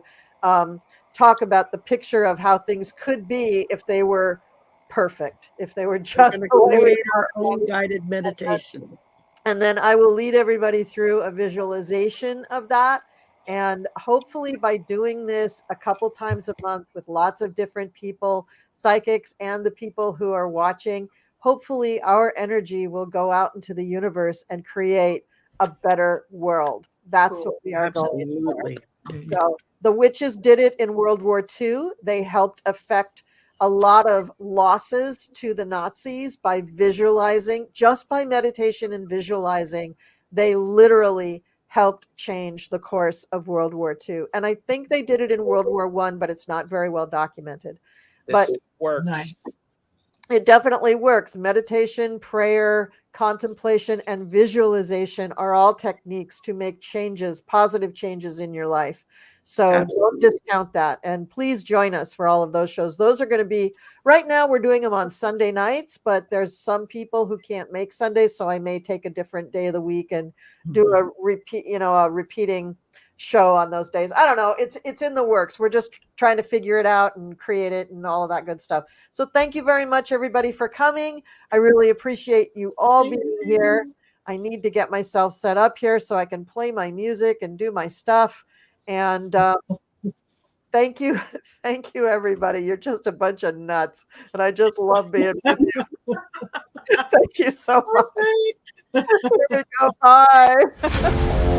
talk about the picture of how things could be if they were perfect, if they were We're just going the to way we create our want own them. guided meditation. And then I will lead everybody through a visualization of that. And hopefully, by doing this a couple times a month with lots of different people, psychics, and the people who are watching, hopefully our energy will go out into the universe and create a better world. That's what we are going for. Absolutely. So the witches did it in World War II. They helped affect a lot of losses to the Nazis by visualizing, just by meditation and visualizing. They literally helped change the course of World War II. And I think they did it in World War I, but it's not very well documented. This But works. Nice. it definitely works. Meditation, prayer, contemplation, and visualization are all techniques to make changes, positive changes in your life. So don't discount that. And please join us for all of those shows. Those are going to be, right now we're doing them on Sunday nights, but there's some people who can't make Sundays. So I may take a different day of the week and do a repeating show on those days. I don't know. It's in the works. We're just trying to figure it out and create it and all of that good stuff. So thank you very much, everybody, for coming. I really appreciate you all being here. I need to get myself set up here so I can play my music and do my stuff. And thank you. Thank you, everybody. You're just a bunch of nuts. And I just love being with you. Thank you so much. Here we go. Bye.